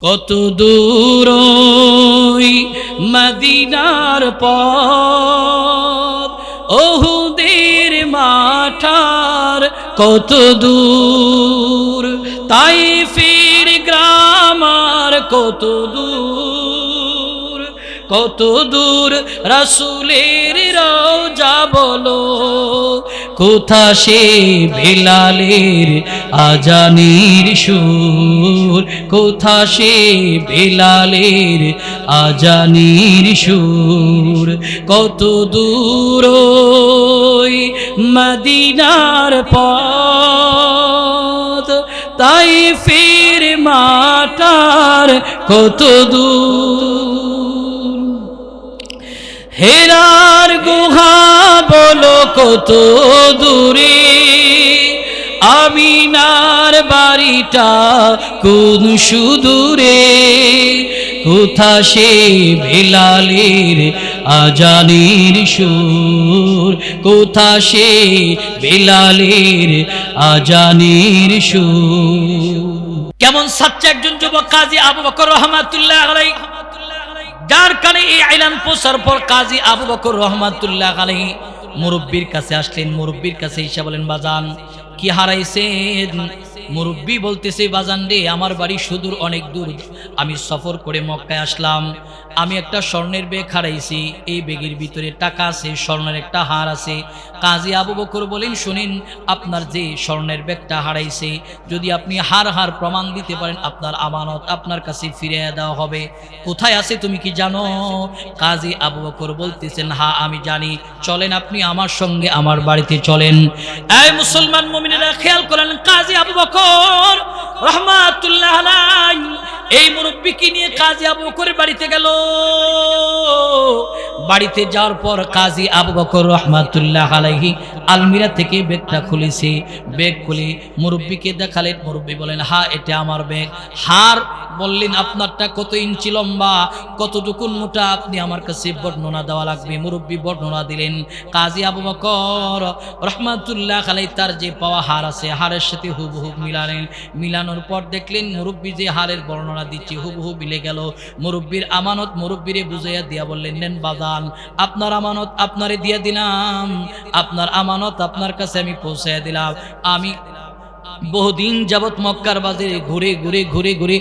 কত দূর ওই মদিনার পথ, ওহুদের মাঠার কত দূর, তাইফের গ্রামার কত দূর, কত দূর রাসূলের রওজা বলো, কোথা সে বেলালের আজানের সুর, কোথা সে বেলালের আজানের সুর, কত দূর ওই মদিনার পথ, তাইফের মাঠার কত দূর, হেরার গুহা বলো কত দূরে, আমিনার বাড়িটা কোন সুদূরে, কোথা সে বেলালের আজানের সুর, কোথা সে বেলালের আজানের সুর। কেমন সাচ্চা একজন যুবক কাজী আবু বকর রহমাতুল্লাহ আলাইহি, যার কানে এই আইলান পৌঁছার পর কাজী আবু বকর রহমাতুল্লাহ আলাইহি মুরব্বির কাছে আসলেন। মুরব্বির কাছে এসে বলেন, বাজান কি হারাইছেন? মুরব্বি বলতেছে, বাজান রে, আমার বাড়ি সুদূর, অনেক দূর, আমি সফর করে মক্কায় আসলাম, আমি একটা স্বর্ণের ব্যাগ হারাইছি, এই ব্যাগের ভিতরে টাকা আছে, স্বর্ণের একটা হার আছে। কাজী আবু বকর বলেন, শুনেন, আপনার যে স্বর্ণের ব্যাগটা হারাইছে, যদি আপনি হার প্রমাণ দিতে পারেন, আপনার আমানত আপনার কাছে ফিরিয়ে দেওয়া হবে। কোথায় আছে তুমি কি জানো? কাজী আবু বকর বলতেছেন, হ্যাঁ আমি জানি, চলেন আপনি আমার সঙ্গে আমার বাড়িতে চলেন। এই মুসলমান মুমিনেরা খেয়াল করেন, কাজী আবু বকর রহমাতুল্লাহ আলাইহি এই মুরব্বিকে নিয়ে কাজী আবু বকরের বাড়িতে গেল। বাড়িতে যাওয়ার পর কাজী আবু বকর রহমাতুল্লাহ আলাইহি আলমিরা থেকে ব্যাগটা খুলেছে, ব্যাগ খুলে মুরব্বিকে দেখালেন। মুরব্বি বলেন, হ্যাঁ এটা আমার ব্যাগ। হার বললেন, আপনারটা কত ইঞ্চি লম্বা, কতটুকু মোটা, আপনি আমার কাছে বর্ণনা দেওয়া লাগবে। মুরব্বি বর্ণনা দিলেন। কাজী আবু বকর রহমাতুল্লাহ আলাইহি তার যে পাওয়া হার আছে, হারের সাথে হুবহু মিলালেন। মিলানোর পর দেখলেন মুরব্বি যে হারের বর্ণনা দিচ্ছে হুবহু মিলে গেল। মুরব্বির আমানত মুরব্বিরে বুঝাইয়া দিয়া বললেন, নেন বাজান, আপনার আমানত আপনারে দিয়া দিলাম, আপনার আমানত আপনার কাছে আমি পৌঁছাইয়া দিলাম। আমি বহুদিন যাবত মক্কার বাজারে ঘুরে ঘুরে ঘুরে ঘুরে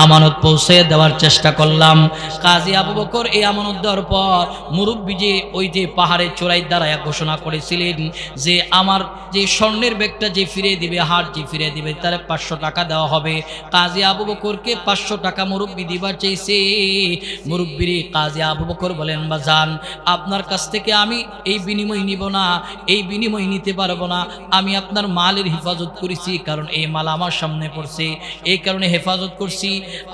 আমানত পৌঁছে দেওয়ার চেষ্টা করলাম। কাজী আবু বকর এই আমানত দেওয়ার পর মুরব্বি যে ওই যে পাহাড়ের চূড়ায় দাঁড়ায় ঘোষণা করেছিলেন যে আমার যে স্বর্ণের ব্যাগটা যে ফিরিয়ে দিবে, হার যে ফিরিয়ে দিবে, তার 500 টাকা দেওয়া হবে। কাজী আবু বকরকে 500 টাকা মুরব্বি দিবার চাইছে। মুরব্বিরে কাজী আবু বকর বলেন, বাজান আপনার কাছ থেকে আমি এই বিনিময় নিব না, এই বিনিময় নিতে পারবো না, আমি আপনার মালের হেফাজত করেছি, কারণ এই মাল আমার সামনে পড়ছে, এই কারণে হেফাজত করছি,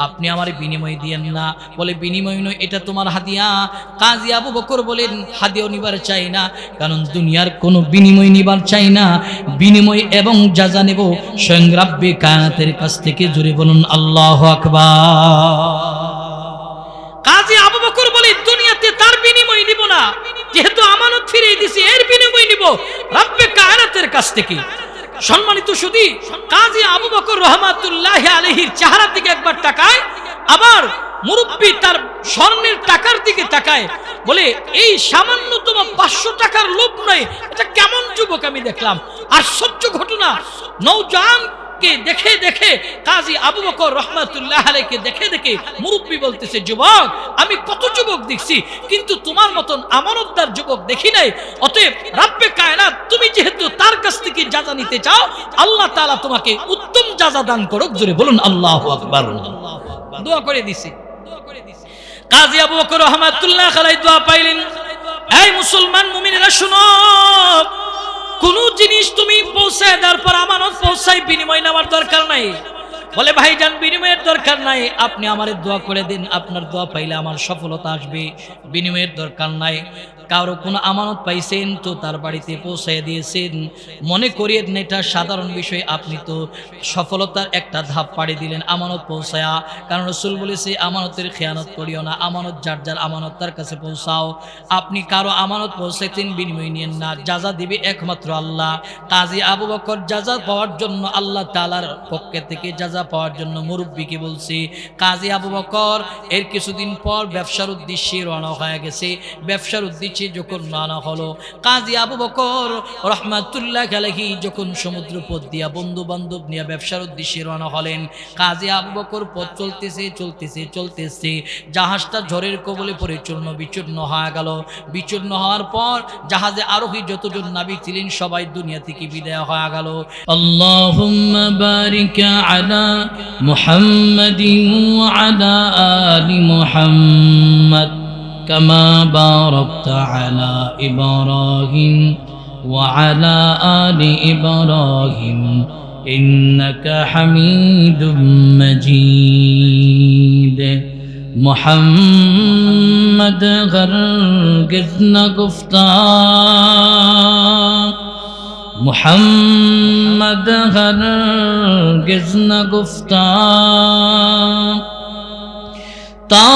আপনি আমার বিনিময় দিয়েন না। বলে, বিনিময় নয়, এটা তোমার হাদিয়া। কাজী আবু বকর বলেন, হাদিয়াও নিবার চাই না, কারণ দুনিয়ার কোনো বিনিময় নিবার চাই না, বিনিময় এবং যাজা নেব স্বয়ং রাব্বে কায়নাতের কাছ থেকে। জোরে বলুন আল্লাহু আকবার। কাজী আবু বকর বলে, দুনিয়াতে তার বিনিময় নিব না, যেহেতু আমানত ফিরিয়ে দিছি, এর বিনিময় নিব রাব্বে কায়নাতের কাছ থেকে। সম্মানিত সুধী, কাজী আবু বকর রহমাতুল্লাহ আলাইহির চেহারার দিকে একবার তাকায়, আবার মুরব্বি তার স্বর্ণের টাকার দিকে তাকায়, বলে, এই সামান্যতম 500 টাকার লোভ নয়, এটা কেমন যুবক আমি দেখলাম। আশ্চর্য ঘটনা, নওজোয়ানকে দেখে দেখে কাজী আবু বকর রহমাতুল্লাহ আলাইহিকে দেখে দেখে মুরব্বি বলতেছে, যুবক আমি কত যুবক দেখছি, কিন্তু তোমার মতন আমানতদার যুবক দেখি নাই। অতএব রাব্বে কায়নাত, তুমি যেহেতু তার কাছ থেকে যাজা নিতে চাও, আল্লাহ তাআলা তোমাকে উত্তম যাজা দান করুক। জোরে বলুন আল্লাহু আকবার। দোয়া করে দিছি। কাজী আবু বকর রহমাতুল্লাহ আলাইহি দোয়া পাইলেন। এই মুসলমান মুমিনেরা শুনো, কোন জিনিস তুমি পৌঁছায় দেওয়ার পর আমানত পৌঁছায়, বিনিময় নেওয়ার দরকার নাই। বলে, ভাইজান বিনিময়ের দরকার নাই, আপনি আমারে দোয়া করে দিন, আপনার দোয়া পাইলে আমার সফলতা আসবে, বিনিময়ের দরকার নাই। কারো কোনো আমানত পাইছেন তো তার বাড়িতে পৌঁছায় দিয়েছেন, মনে করিয়ে না এটা সাধারণ বিষয়, আপনি তো সফলতার একটা ধাপ পাড়ি দিলেন আমানত পৌঁছায়া। কারণ রাসূল বলেছে, আমানতের খেয়ানত করিও না, আমানত যার যার আমানত তার কাছে পৌঁছাও। আপনি কারো আমানত পৌঁছাইতেন, বিনিময় নিয়েন না, যাজা দিবে একমাত্র আল্লাহ। কাজী আবু বকর যাজা পাওয়ার জন্য আল্লাহ তাআলার পক্ষ থেকে যাজা জানাজা পাওয়ার জন্য মুরব্বীকে বলছে। কাজী আবু বকর এর কিছুদিন পর ব্যবসার উদ্দেশ্যে রওনা হয়ে গেছে। ব্যবসার উদ্দেশ্যে যখন রওনা হলো, কাজী আবু বকর রহমাতুল্লাহ আলাইহি যখন সমুদ্র পথ দিয়া বন্ধু বান্ধব নিয়ে ব্যবসার উদ্দেশ্যে রওনা হলেন, কাজী আবু বকর পথ চলতেছে, জাহাজটা ঝড়ের কবলে পড়ে চূর্ণ বিচূর্ণ হয়ে গেল। বিচূর্ণ হওয়ার পর জাহাজে আরোহী যতজন নাবিক ছিলেন সবাই দুনিয়া থেকে বিদায় হয়ে গেল। আল্লাহুম্মা বারিক আলা মুহাম্মাদিন ওয়া আলা আলি মুহাম্মাদ কামা বারাকতা আলা ইব্রাহিম ওয়া আলা আলি ইব্রাহিম ইন্নাকা হামিদুম মাজিদ। محمد हरगिज़ न गुफ्ता, محمد हरगिज़ न गुफ्ता, ता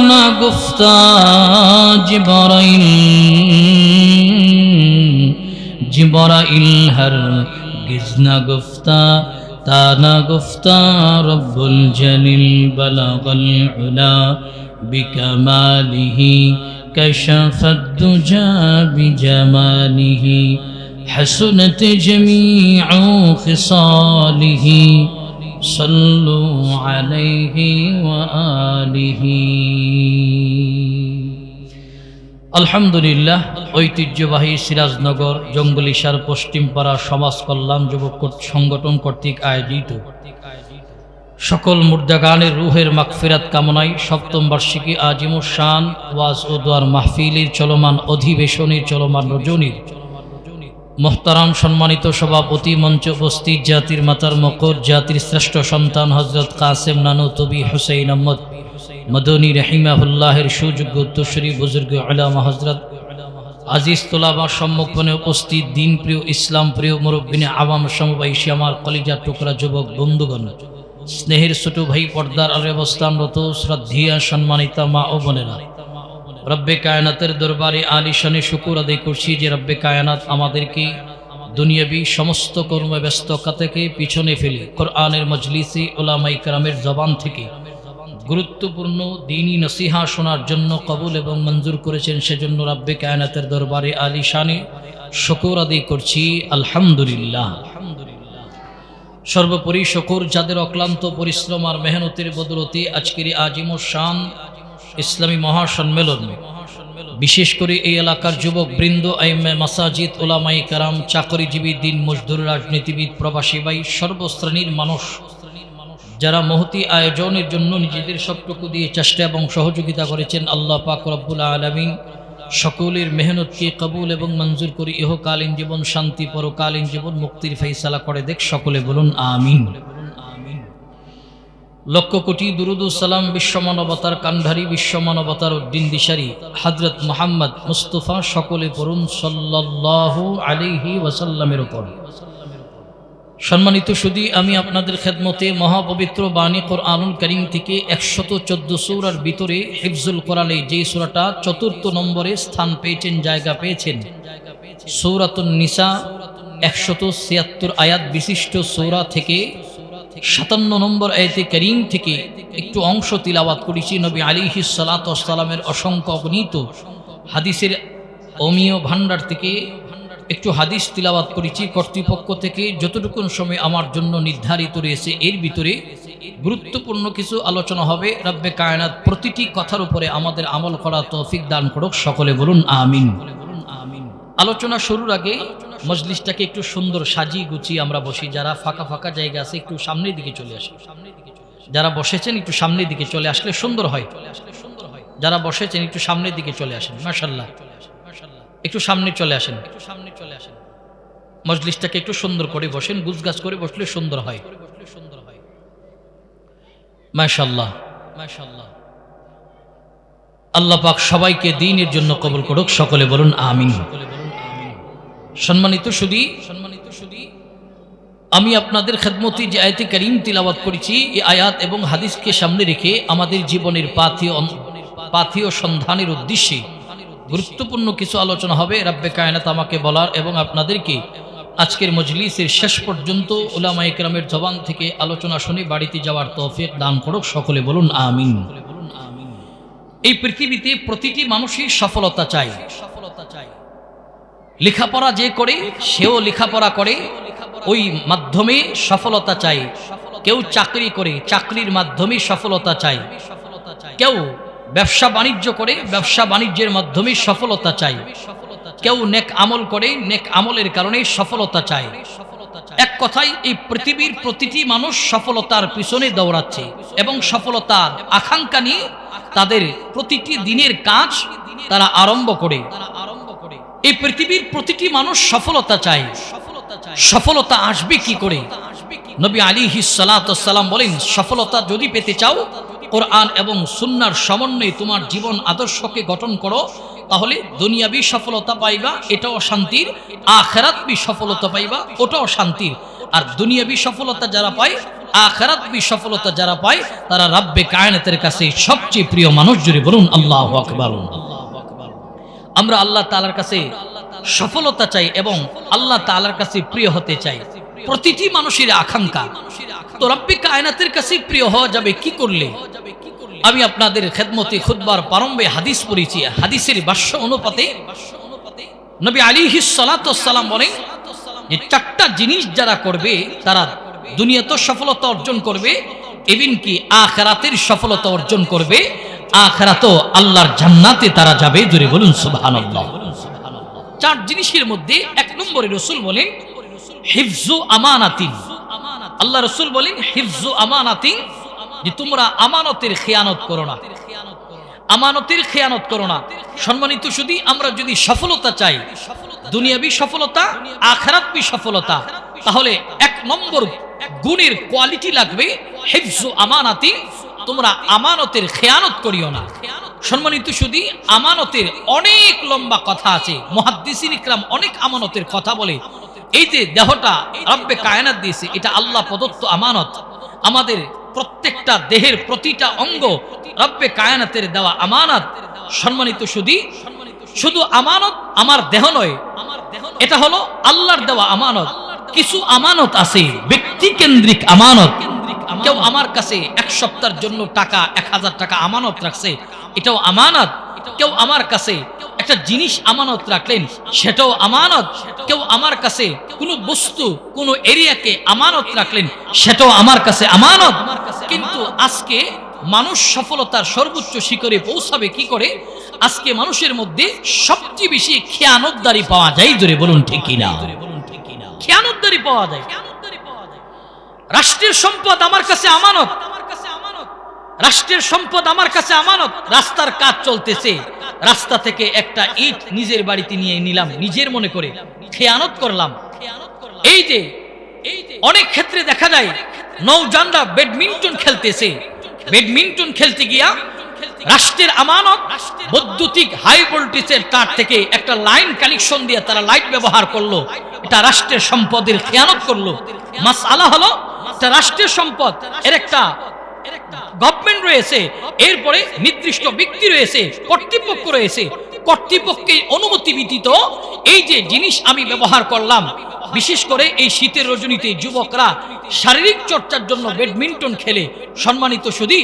न गुफ्ता जिब्राइल हरगिज़ न गुफ्ता, ताना गुफ्ता रब्बुल जलील बलगल उला बिकमालिही कशफत दुजा बिजमालिही हसनत जमीउ खिसालिही सल्लु अलैहि व आलिही। আলহামদুলিল্লাহ। ঐতিহ্যবাহী সিরাজনগর জঙ্গলিসার পশ্চিমপাড়া সমাজ কল্যাণ যুবক সংগঠন কর্তৃক আয়োজিত সকল মুর্দাগানের রুহের মাগফিরাত কামনায় সপ্তম বার্ষিকী আজিমুস শান ওয়াজ ও দোয়ার মাহফিলের চলমান অধিবেশনের চলমান রজনীর মোহতারাম সম্মানিত সভাপতি, মঞ্চে উপস্থিত জাতির মাতার মকর, জাতির শ্রেষ্ঠ সন্তান হযরত কাসেম নানু তবি হুসাইন আহমদ মদনী রহিমাহুল্লাহের সুযোগ্য উত্তরসূরি বুজুর্গ উলামা হযরত আজিজ তোলাবা সম্মুখনে উপস্থিত দিন প্রিয় ইসলাম প্রিয় মুরব্বিনে আওয়াম সমবয়সী আমার কলিজার টুকরা যুবক বন্ধুগণ, স্নেহের ছোট ভাই পর্দার আড়ে অবস্থানরত শ্রদ্ধেয় সম্মানিতা মা ও বোনেরা, রব্বে কায়নাতের দরবারে আলিশানে শুকর আদায় করছি যে রব্বে কায়নাত আমাদেরকে দুনিয়াবী সমস্ত কর্মে ব্যস্ততা থেকে পিছনে ফেলে কোরআনের মজলিসে উলামায়ে কেরামের জবান থেকে গুরুত্বপূর্ণ দ্বীনি নসিহা শোনার জন্য কবুল এবং মঞ্জুর করেছেন। সেজন্য রব্বে কায়নাতের দরবারে আলিশানে শুকর আদায় করছি আলহামদুলিল্লাহ। সর্বোপরি শুকর যাদের অক্লান্ত পরিশ্রম আর মেহনতের বদৌলতে আজকের আজিমুস শান ইসলামী মহাসম্মেলন, বিশেষ করে এই এলাকার যুবক বৃন্দ, আইম্মে মাসাজিদ, উলামায়ে কেরাম, চাকরিজীবী, দিন মজদুর, রাজনীতিবিদ, প্রবাসী ভাই, সর্বশ্রেণীর মানুষ যারা মহতি আয়োজনের জন্য নিজেদের সবটুকু দিয়ে চেষ্টা এবং সহযোগিতা করেছেন, আল্লাহ পাক রব্বুল আলামিন সকলের মেহনতকে কবুল এবং মঞ্জুর করে ইহকালীন জীবন শান্তি, পরকালীন জীবন মুক্তির ফয়সালা করে দেখ। সকলে বলুন আমিন। লক্ষ কোটি দুরুদ ও সালাম বিশ্বমানবতার কান্ডারি, বিশ্বমানবতার উদ্দিন দিশারি হযরত মুহাম্মদ মুস্তাফা সকলে পড়ুন সাল্লাল্লাহু আলাইহি ওয়াসাল্লামের উপর। সম্মানিত সুধী, আমি আপনাদের খেদমতে মহাপবিত্র বাণী কোরআনুল কারীম থেকে 114 সূরার ভিতরে হিফজুল কোরআনে যে সূরাটা 4th নম্বরে স্থান পেয়েছেন, জায়গা পেয়েছেন, সূরাতুন নিসা 176 আয়াত বিশিষ্ট সূরা থেকে 57 নম্বর আয়াতে কারীম থেকে একটু অংশ তিলাওয়াত করেছি। নবী আলাইহিস সালাতু ওয়াস সালামের অসংখ্য অগণিত হাদিসের অমীয় ভান্ডার থেকে একটু হাদিস তিলাওয়াত করেছি। কর্তৃপক্ষ থেকে যতটুকু সময় আমার জন্য নির্ধারিত রয়েছে এর ভিতরে গুরুত্বপূর্ণ কিছু আলোচনা হবে। রব্বে কায়নাত প্রতিটি কথার উপরে আমাদের আমল করা তৌফিক দান করুক। সকলে বলুন আমিন। আলোচনা শুরুর আগে মজলিসটাকে একটু সুন্দর সাজিয়ে গুছিয়ে আমরা বসি। যারা ফাঁকা ফাঁকা জায়গা আছে একটু সামনের দিকে চলে আসে, যারা বসেছেন একটু সামনের দিকে চলে আসলে সুন্দর হয়। যারা বসেছেন একটু সামনের দিকে চলে আসেন, মাশাআল্লাহ একটু সামনে চলে আসেন। মজলিসটাকে একটু সুন্দর করে বসেন, গুছগাছ করে বসলে সুন্দর হয়। মাশাআল্লাহ মাশাআল্লাহ। আল্লাহ পাক সবাইকে দ্বীনের জন্য কবুল করুক। সকলে বলুন আমিন। সম্মানিত সুধী, আমি আপনাদের খেদমতে যে আয়াতে কারীম তিলাওয়াত করেছি, এই আয়াত এবং হাদিসকে সামনে রেখে আমাদের জীবনের পাথেয় সন্ধানের উদ্দেশ্যে গুরুত্বপূর্ণ কিছু আলোচনা হবে। রব্বে কায়নাত আমাকে বলার এবং আপনাদেরকে আজকের মজলিসের শেষ পর্যন্ত উলামায়ে কেরামের জবান থেকে আলোচনা শুনে বাড়িতে যাওয়ার তৌফিক দান করুক, সকলে বলুন আমিন। এই পৃথিবীতে প্রতিটি মানুষই সফলতা চায়। লেখাপড়া যে করে সেও লেখাপড়া করে, ওই মাধ্যমে সফলতা চায়। কেউ চাকরি করে, চাকরির মাধ্যমে সফলতা চায়। কেউ ব্যবসা বাণিজ্য করে, ব্যবসা বাণিজ্যের মাধ্যমে সফলতা চায়। কেউ নেক আমল করে, নেক আমলের কারণে সফলতা চায়। এক কথায় এই পৃথিবীর প্রতিটি মানুষ সফলতার পিছনে দৌড়াচ্ছে এবং সফলতার আকাঙ্ক্ষা নিয়ে তাদের প্রতিটি দিনের কাজ তারা আরম্ভ করে। এই পৃথিবীর প্রতিটি মানুষ সফলতা চায়। সফলতা আসবে কি করে? নবী আলাইহিস সালাতু ওয়াস সালাম বলেন, সফলতা যদি পেতে চাও, কোরআন এবং সুন্নাহর সমন্বয়ে তোমার জীবন আদর্শকে গঠন করো, তাহলে দুনিয়াবি সফলতা পাইবা, এটাও শান্তির। আখিরাতবি সফলতা পাইবা, ওটাও শান্তির। আর দুনিয়াবি সফলতা যারা পায়, আখিরাতবি সফলতা যারা পায়, তারা রাব্বে কায়নাতের কাছে সবচেয়ে প্রিয় মানুষ। জুড়ে বলুন আল্লাহু আকবার। আমরা আল্লাহ তাআলার কাছে সফলতা চাই এবং আল্লাহ তাআলার কাছে প্রিয় হতে চাই। প্রতিটি মানুষের আকাঙ্ক্ষা। তো রাব্বে কায়নাতের কাছে প্রিয় হওয়া যাবে কি করলে? আমি আপনাদের খেদমতে খুতবার প্রারম্ভে হাদিস পড়েছি। হাদিসের ভাষ্য অনুপাতে নবী আলাইহিস সালাতু ওয়াস সালাম বলেন যে চারটা জিনিস যারা করবে তারা দুনিয়াতে সফলতা অর্জন করবে, এবং কি আখিরাতের সফলতা অর্জন করবে, আখিরাতেও আল্লাহর জান্নাতে তারা যাবে। জোরে বলুন সুবহানাল্লাহ। চার জিনিসের মধ্যে এক নম্বরে রাসূল বলেন হিফজু আমানাতিন। আল্লাহ রাসূল বলেন হিফজু আমানাতিন, যে তোমরা আমানতের খেয়ানত করো না। আমানতের খেয়ানত করো না। সম্মানিত শুধু আমরা যদি সফলতা চাই, দুনিয়াবি সফলতা, আখিরাতবি সফলতা, তাহলে এক নম্বর গুণের কোয়ালিটি লাগবে হিফজু আমানাতি। তোমরা আমানতের খেয়ানত করিও না। সম্মানিত শুধু আমানতের অনেক লম্বা কথা আছে। মুহাদ্দিসিন ইকরাম অনেক আমানতের কথা বলে। এই যে দেহটা রব্বে কায়নাত দিয়েছে, এটা আল্লাহ প্রদত্ত আমানত। আমাদের প্রত্যেকটা দেহের প্রতিটা অঙ্গ রব্বে কায়নাতের দেওয়া আমানত। সম্মানিত শুধু আমানত আমার দেহ নয়, এটা হলো আল্লাহর দেওয়া আমানত। কিছু আমানত আছে ব্যক্তি কেন্দ্রিক আমানত। কেউ আমার কাছে এক সপ্তাহের জন্য টাকা 1000 টাকা আমানত রাখছে, এটাও আমানত। কেউ আমার কাছে একটা জিনিস আমানত রাখলেন, সেটাও আমানত। কেউ আমার কাছে কোনো বস্তু, কোনো এরিয়াকে আমানত রাখলেন, সেটাও আমার কাছে আমানত। কিন্তু আজকে মানুষ সফলতার সর্বোচ্চ শিখরে পৌঁছাবে কি করে? আজকে মানুষের মধ্যে সবচেয়ে বেশি খেয়ানতদারি পাওয়া যায়। জোরে বলুন ঠিক কিনা? খেয়ানতদারি পাওয়া যায়। রাষ্ট্রের সম্পদ আমার কাছে আমানত। রাষ্ট্রের সম্পদ আমার কাছে আমানত। রাস্তার কাজ চলতেছে, রাস্তা থেকে একটা ইট নিজের বাড়িতে নিয়ে নিলাম, নিজের মনে করে খেয়ানত করলাম। এই যে অনেক ক্ষেত্রে দেখা যায় নৌজওয়ানরা ব্যাডমিন্টন খেলতেছে, ব্যাডমিন্টন খেলতে গিয়া রাষ্ট্রের আমানত বৈদ্যুতিক হাই ভোল্টেজের তার থেকে একটা লাইন কানেকশন দিয়ে তারা লাইট ব্যবহার করলো, এটা রাষ্ট্রের সম্পদের খেয়ানত করলো। মাসআলা হলো এটা রাষ্ট্রের সম্পদ, এর একটা গভর্নমেন্ট রয়েছে, এরপরে নির্দিষ্ট ব্যক্তি রয়েছে, কর্তৃপক্ষ রয়েছে। কর্তৃপক্ষের অনুমতি ব্যতীত এই যে জিনিস আমি ব্যবহার করলাম, বিশেষ করে এই শীতের রজনীতে যুবকরা শারীরিক চর্চার জন্য ব্যাডমিন্টন খেলে। সম্মানিত সুধী,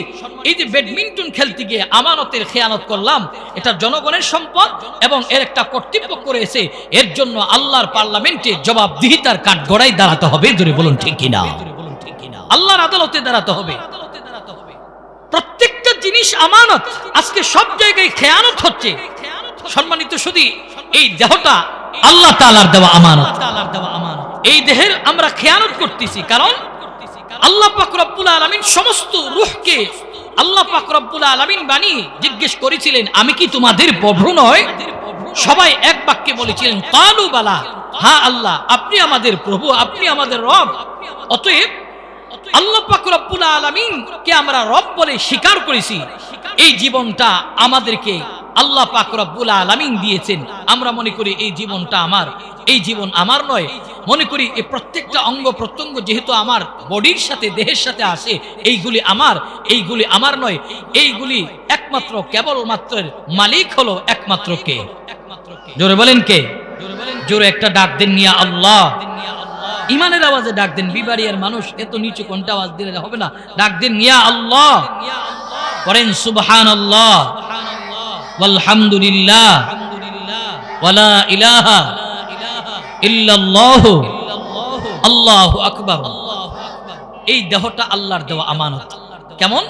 এই যে ব্যাডমিন্টন খেলতে গিয়ে আমানতের খেয়ানত করলাম, এটা জনগণের সম্পদ এবং এর একটা কর্তৃপক্ষ রয়েছে। এর জন্য আল্লাহর পার্লামেন্টে জবাবদিহিতার কাঠগড়ায় দাঁড়াতে হবে। জোরে বলুন ঠিক কিনা? আল্লাহর আদালতে দাঁড়াতে হবে। প্রত্যেকটা জিনিস আমানত। আজকে সব জায়গায় খেয়ানত হচ্ছে। সম্মানিত শুধু এই দেহটা আল্লাহ তাআলার দেওয়া আমানত। এই দেহের আমরা খেয়ানত করতেছি, কারণ আল্লাহ পাক রব্বুল আলামিন সমস্ত রূহকে আল্লাহ পাক রব্বুল আলামিন বানিয়ে জিজ্ঞেস করেছিলেন, আমি কি তোমাদের প্রভু নয়? সবাই এক বাক্যে বলেছিলেন কালু বালা, হ্যাঁ আল্লাহ, আপনি আমাদের প্রভু, আপনি আমাদের রব। অতএব আল্লাহ পাক রব্বুল আলামিন কে আমরা রব বলে স্বীকার করেছি। এই জীবনটা আমাদেরকে আল্লাহ পাক রব্বুল আলামিন দিয়েছেন। আমরা মনে করি এই জীবনটা আমার, এই জীবন আমার নয়। মনে করি এই প্রত্যেকটা অঙ্গ প্রত্যঙ্গ যেহেতু আমার বডির সাথে, দেহের সাথে আসে, এইগুলি আমার, এইগুলি আমার নয়। এইগুলি একমাত্র কেবলমাত্র মালিক হলো একমাত্র কে? জোরে বলেন কে? জোরে একটা ডাক দেন নিয়া আল্লাহ। ইমানের আওয়াজে ডাক দেন। বিবাড়িয়ার মানুষ এত নিচু কণ্ঠে আওয়াজ দিলে হবে না, ডাক দেন ইয়া আল্লাহ, করেন সুবহানাল্লাহ ওয়ালহামদুলিল্লাহ ওয়ালা ইলাহা ইল্লাল্লাহু আল্লাহু আকবার। এই দেহটা আল্লাহর দেওয়া আমানত। কেমন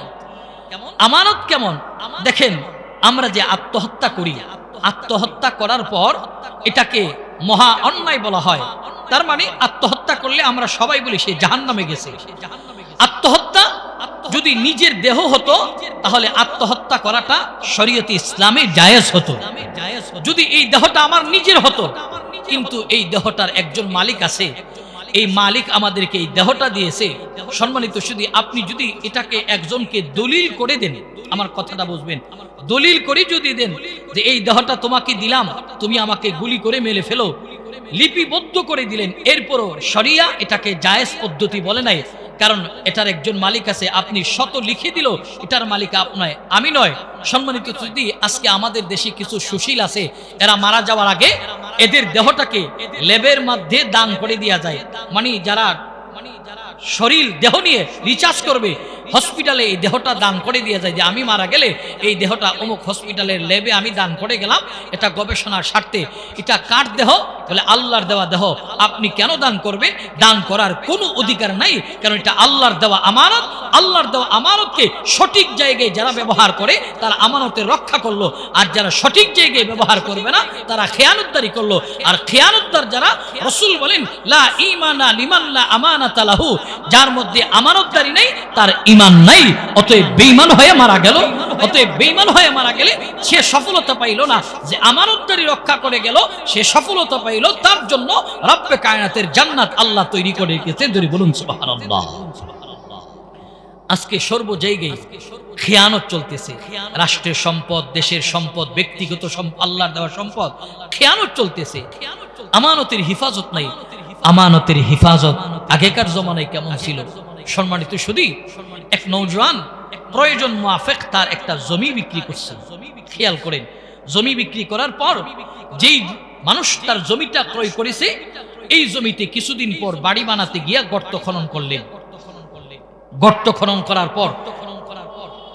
আমানত? কেমন দেখেন, আমরা যে আত্মহত্যা করি, আত্মহত্যা করার পর এটাকে মহা অন্যায় বলা হয়। তার মানে আত্মহত্যা করলে আমরা সবাই বলি সে জাহান্নামে গেছে। আত্মহত্যা যদি নিজের দেহ হতো তাহলে আত্মহত্যা করাটা শরীয়তে ইসলামে জায়েজ হতো। যদি এই দেহটা আমার নিজের হতো, কিন্তু এই দেহটার একজন মালিক আছে, এই মালিক আমাদেরকে এই দেহটা দিয়েছে। সম্মানিত শুধু আপনি যদি এটাকে একজনকে দলিল করে দেন, আমার কথাটা বুঝবেন, দলিল করে যদি দেন যে এই দেহটা তোমাকে দিলাম, তুমি আমাকে গুলি করে মেরে ফেলো, লিপিবদ্ধ করে দিলেন, এরপরও শরিয়া এটাকে জায়েজ পদ্ধতি বলে নাই, কারণ এটার একজন মালিক আছে। আপনি শত লিখে দিল, এটার মালিক আপনায়, আমি নয়। সম্মানিত যদি আজকে আমাদের দেশে কিছু সুশীল আছে, এরা মারা যাওয়ার আগে এদের দেহটাকে লেবের মধ্যে দান করে দেওয়া যায়। মানে যারা শরীর দেহ নিয়ে রিচার্জ করবে, হসপিটালে এই দেহটা দান করে দিয়ে যায় যে আমি মারা গেলে এই দেহটা অমুক হসপিটালের লেবে আমি দান করে গেলাম, এটা গবেষণার স্বার্থে। এটা কার দেহ? বলে আল্লাহর দেওয়া দেহ। আপনি কেন দান করবে? দান করার কোনো অধিকার নাই, কারণ এটা আল্লাহর দেওয়া আমানত। আল্লাহর দেওয়া আমানতকে সঠিক জায়গায় যারা ব্যবহার করে তারা আমানতের রক্ষা করলো, আর যারা সঠিক জায়গায় ব্যবহার করবে না তারা খেয়ানতদারি করলো। আর খেয়ানতদার যারা, রাসূল বলেন লা ঈমানা লিমান লা আমানাতা লাহু, যার মধ্যে আমানতদারি নেই তার ঈমান নাই। অতএব বেঈমান হয়ে মারা গেল, অতএব বেঈমান হয়ে মারা গেলে সে সফলতা পাইল না। যে আমানতদারি রক্ষা করে গেল সে সফলতা পাইল। তার জন্য রব্বে কায়নাতের জান্নাত আল্লাহ তৈরি করে রেখেছেন। ধরে বলুন সুবহানাল্লাহ। আজকে সর্ব জায়গায় খেয়ানত চলতেছে। রাষ্ট্রের সম্পদ, দেশের সম্পদ, ব্যক্তিগত সম্পদ, আল্লাহর দেওয়া সম্পদ, খেয়ানত চলতেছে। আমানতের হিফাজত নাই। আমানতের হিফাজত আগেকার জমানায় কেমন ছিল? সম্মানিত শুধু এক নওজোয়ান প্রয়োজন মুআফিক তার একটা জমি বিক্রি করছে। খেয়াল করেন, জমি বিক্রি করার পর যেই মানুষ তার জমিটা ক্রয় করেছে, এই জমিতে কিছুদিন পর বাড়ি বানাতে গিয়া গর্ত খনন করলেন। গর্ত খনন করার পর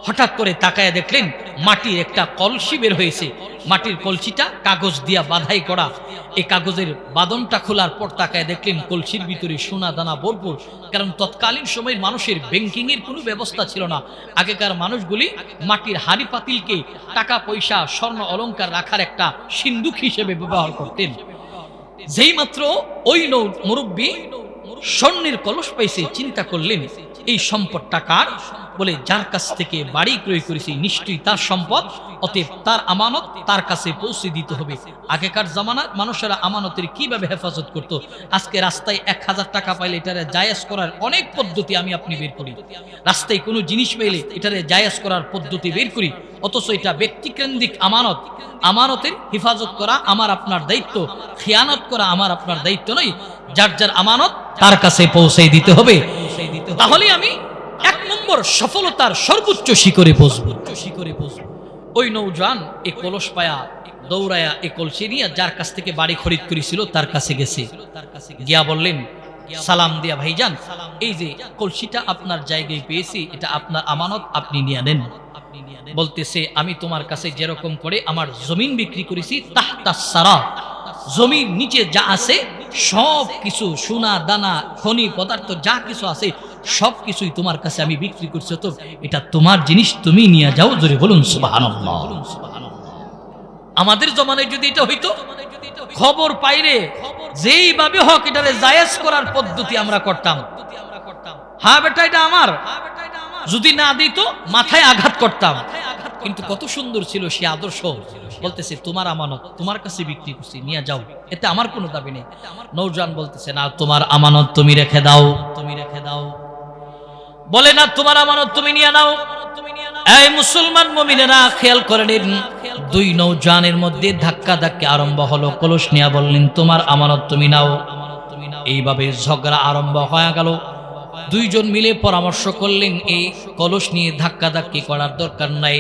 হঠাৎ করে তাকায় দেখলেন মাটির একটা কলসি বের হয়েছে। মাটির কলসিটা কাগজ দিয়া বাধাই করা। এই কাগজের বাঁধনটা খোলার পর তাকায় দেখলেন কলসির ভিতরে সোনা দানা ভরপুর। কারণ তৎকালীন সময়ের মানুষের ব্যাংকিং এর কোনো ব্যবস্থা ছিল না। আগেকার মানুষগুলি মাটির হাড়ি পাতিলকে টাকা পয়সা স্বর্ণ অলংকার রাখার একটা সিন্ধুক হিসেবে ব্যবহার করতেন। যেই মাত্র ওই মুরব্বী স্বর্ণের কলস পাইছে, চিন্তা করলেন এই সম্পদটা কার? বলে যার কাছ থেকে বাড়ি ক্রয় করেছি নিশ্চয়ই তার সম্পদ, অতএব তার আমানত তার কাছে পৌঁছে দিতে হবে। আগেকার জামানার মানুষেরা আমানতের কিভাবে হেফাজত করত? আজকে রাস্তায় 1000 টাকা পাইলে এটারে জায়েজ করার অনেক পদ্ধতি আমি আপনি বের করি। রাস্তায় কোনো জিনিস পাইলে এটারে জায়েজ করার পদ্ধতি বের করি, অথচ এটা ব্যক্তিকেন্দ্রিক আমানত। আমানতের হেফাজত করা আমার আপনার দায়িত্ব, খেয়ানত করা আমার আপনার দায়িত্ব নয়। যার যার আমানত তার কাছে পৌঁছে দিতে হবে। তাহলে আমি 1 নম্বর সফলতার সর্বোচ্চ শিখরে পৌঁছবো। ওই নওজোয়ান এই কলস পায়া দৌড়ায়া এই কলসি নিয়ে যার কাছ থেকে বাড়ি খরিদ করেছিল তার কাছে গেছে। গিয়া বললেন, সালাম দিয়া, ভাইজান এই যে কলসিটা আপনার জায়গায় পেয়েছি, এটা আপনার আমানত, আপনি নিয়ে নেন। বলতেছে আমি তোমার কাছে যেরকম করে আমার জমিন বিক্রি করেছি তাহতাস সারা, জমির নিচে যা আছে সব কিছু, সোনা দানা খনি পদার্থ যা কিছু আছে সব কিছুই তোমার কাছে আমি বিক্রি করছি, তো এটা তোমার জিনিস, তুমি নিয়ে যাও। জোরে বলুন সুবহানাল্লাহ। আমাদের জমানায় যদি এটা হইতো, খবর পাইরে যেইভাবে হোক এটারে জায়েজ করার পদ্ধতি আমরা করতাম। হ্যাঁ বেটা এটা আমার, যদি না দিত মাথায় আঘাত করতাম। কিন্তু কত সুন্দর ছিল সে আদর্শ। বলতেছে তোমার আমানত, তোমার কাছে বিক্রি করছি, নিয়ে যাও, এতে আমার কোনো দাবি নেই। নওজোয়ান বলতেছে না, তোমার আমানত তুমি রেখে দাও, তুমি রেখে দাও। বলে না, তোমার আমানত তুমি নিয়ে নাও। এই মুসলমান মুমিনেরা খেয়াল করে নিন, দুই নওজোয়ানের মধ্যে ধাক্কা ধাক্কি আরম্ভ হলো। কলস নিয়ে বললেন তোমার আমানত তুমি নাও। এইভাবে ঝগড়া আরম্ভ হয়ে গেল। দুইজন মিলে পরামর্শ করলেন এই কলস নিয়ে ধাক্কা ধাক্কি করার দরকার নাই।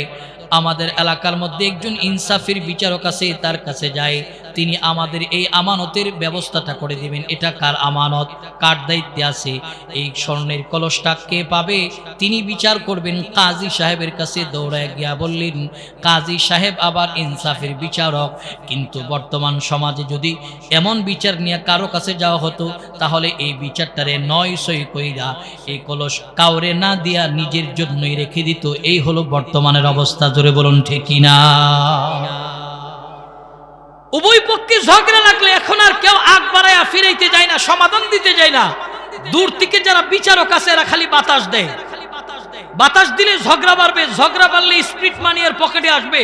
আমাদের এলাকার মধ্যে একজন ইনসাফের বিচারক আছে, তার কাছে যায়, তিনি আমাদের এই আমানতের ব্যবস্থাটা করে দিবেন। এটা কার আমানত, কার দায়িত্বে আছে, এই স্বর্ণের কলসটা কে পাবে তিনি বিচার করবেন। কাজী সাহেবের কাছে দৌড়ায় গিয়া বললেন, কাজী সাহেব আবার ইনসাফের বিচারক, কিন্তু বর্তমান সমাজে যদি এমন বিচার নিয়ে কারো কাছে যাওয়া হতো তাহলে এই বিচারটারে নয় সই কইরা এই কলস কাউরে না দিয়া নিজের জন্যই রেখে দিত। এই হলো বর্তমানের অবস্থা। জোরে বলুন ঠিক কিনা? উভয় পক্ষে ঝগড়া লাগলে এখন আর কেউ আগ বাড়ায়া ফিরাইতে যায় না, সমাধান দিতে যায় না। দূর থেকে যারা বিচারক আছে এরা খালি বাতাস দেয়। বাতাস দিলে ঝগড়া বাড়বে, ঝগড়া বাড়লে স্পিরিট মানি এর পকেটে আসবে।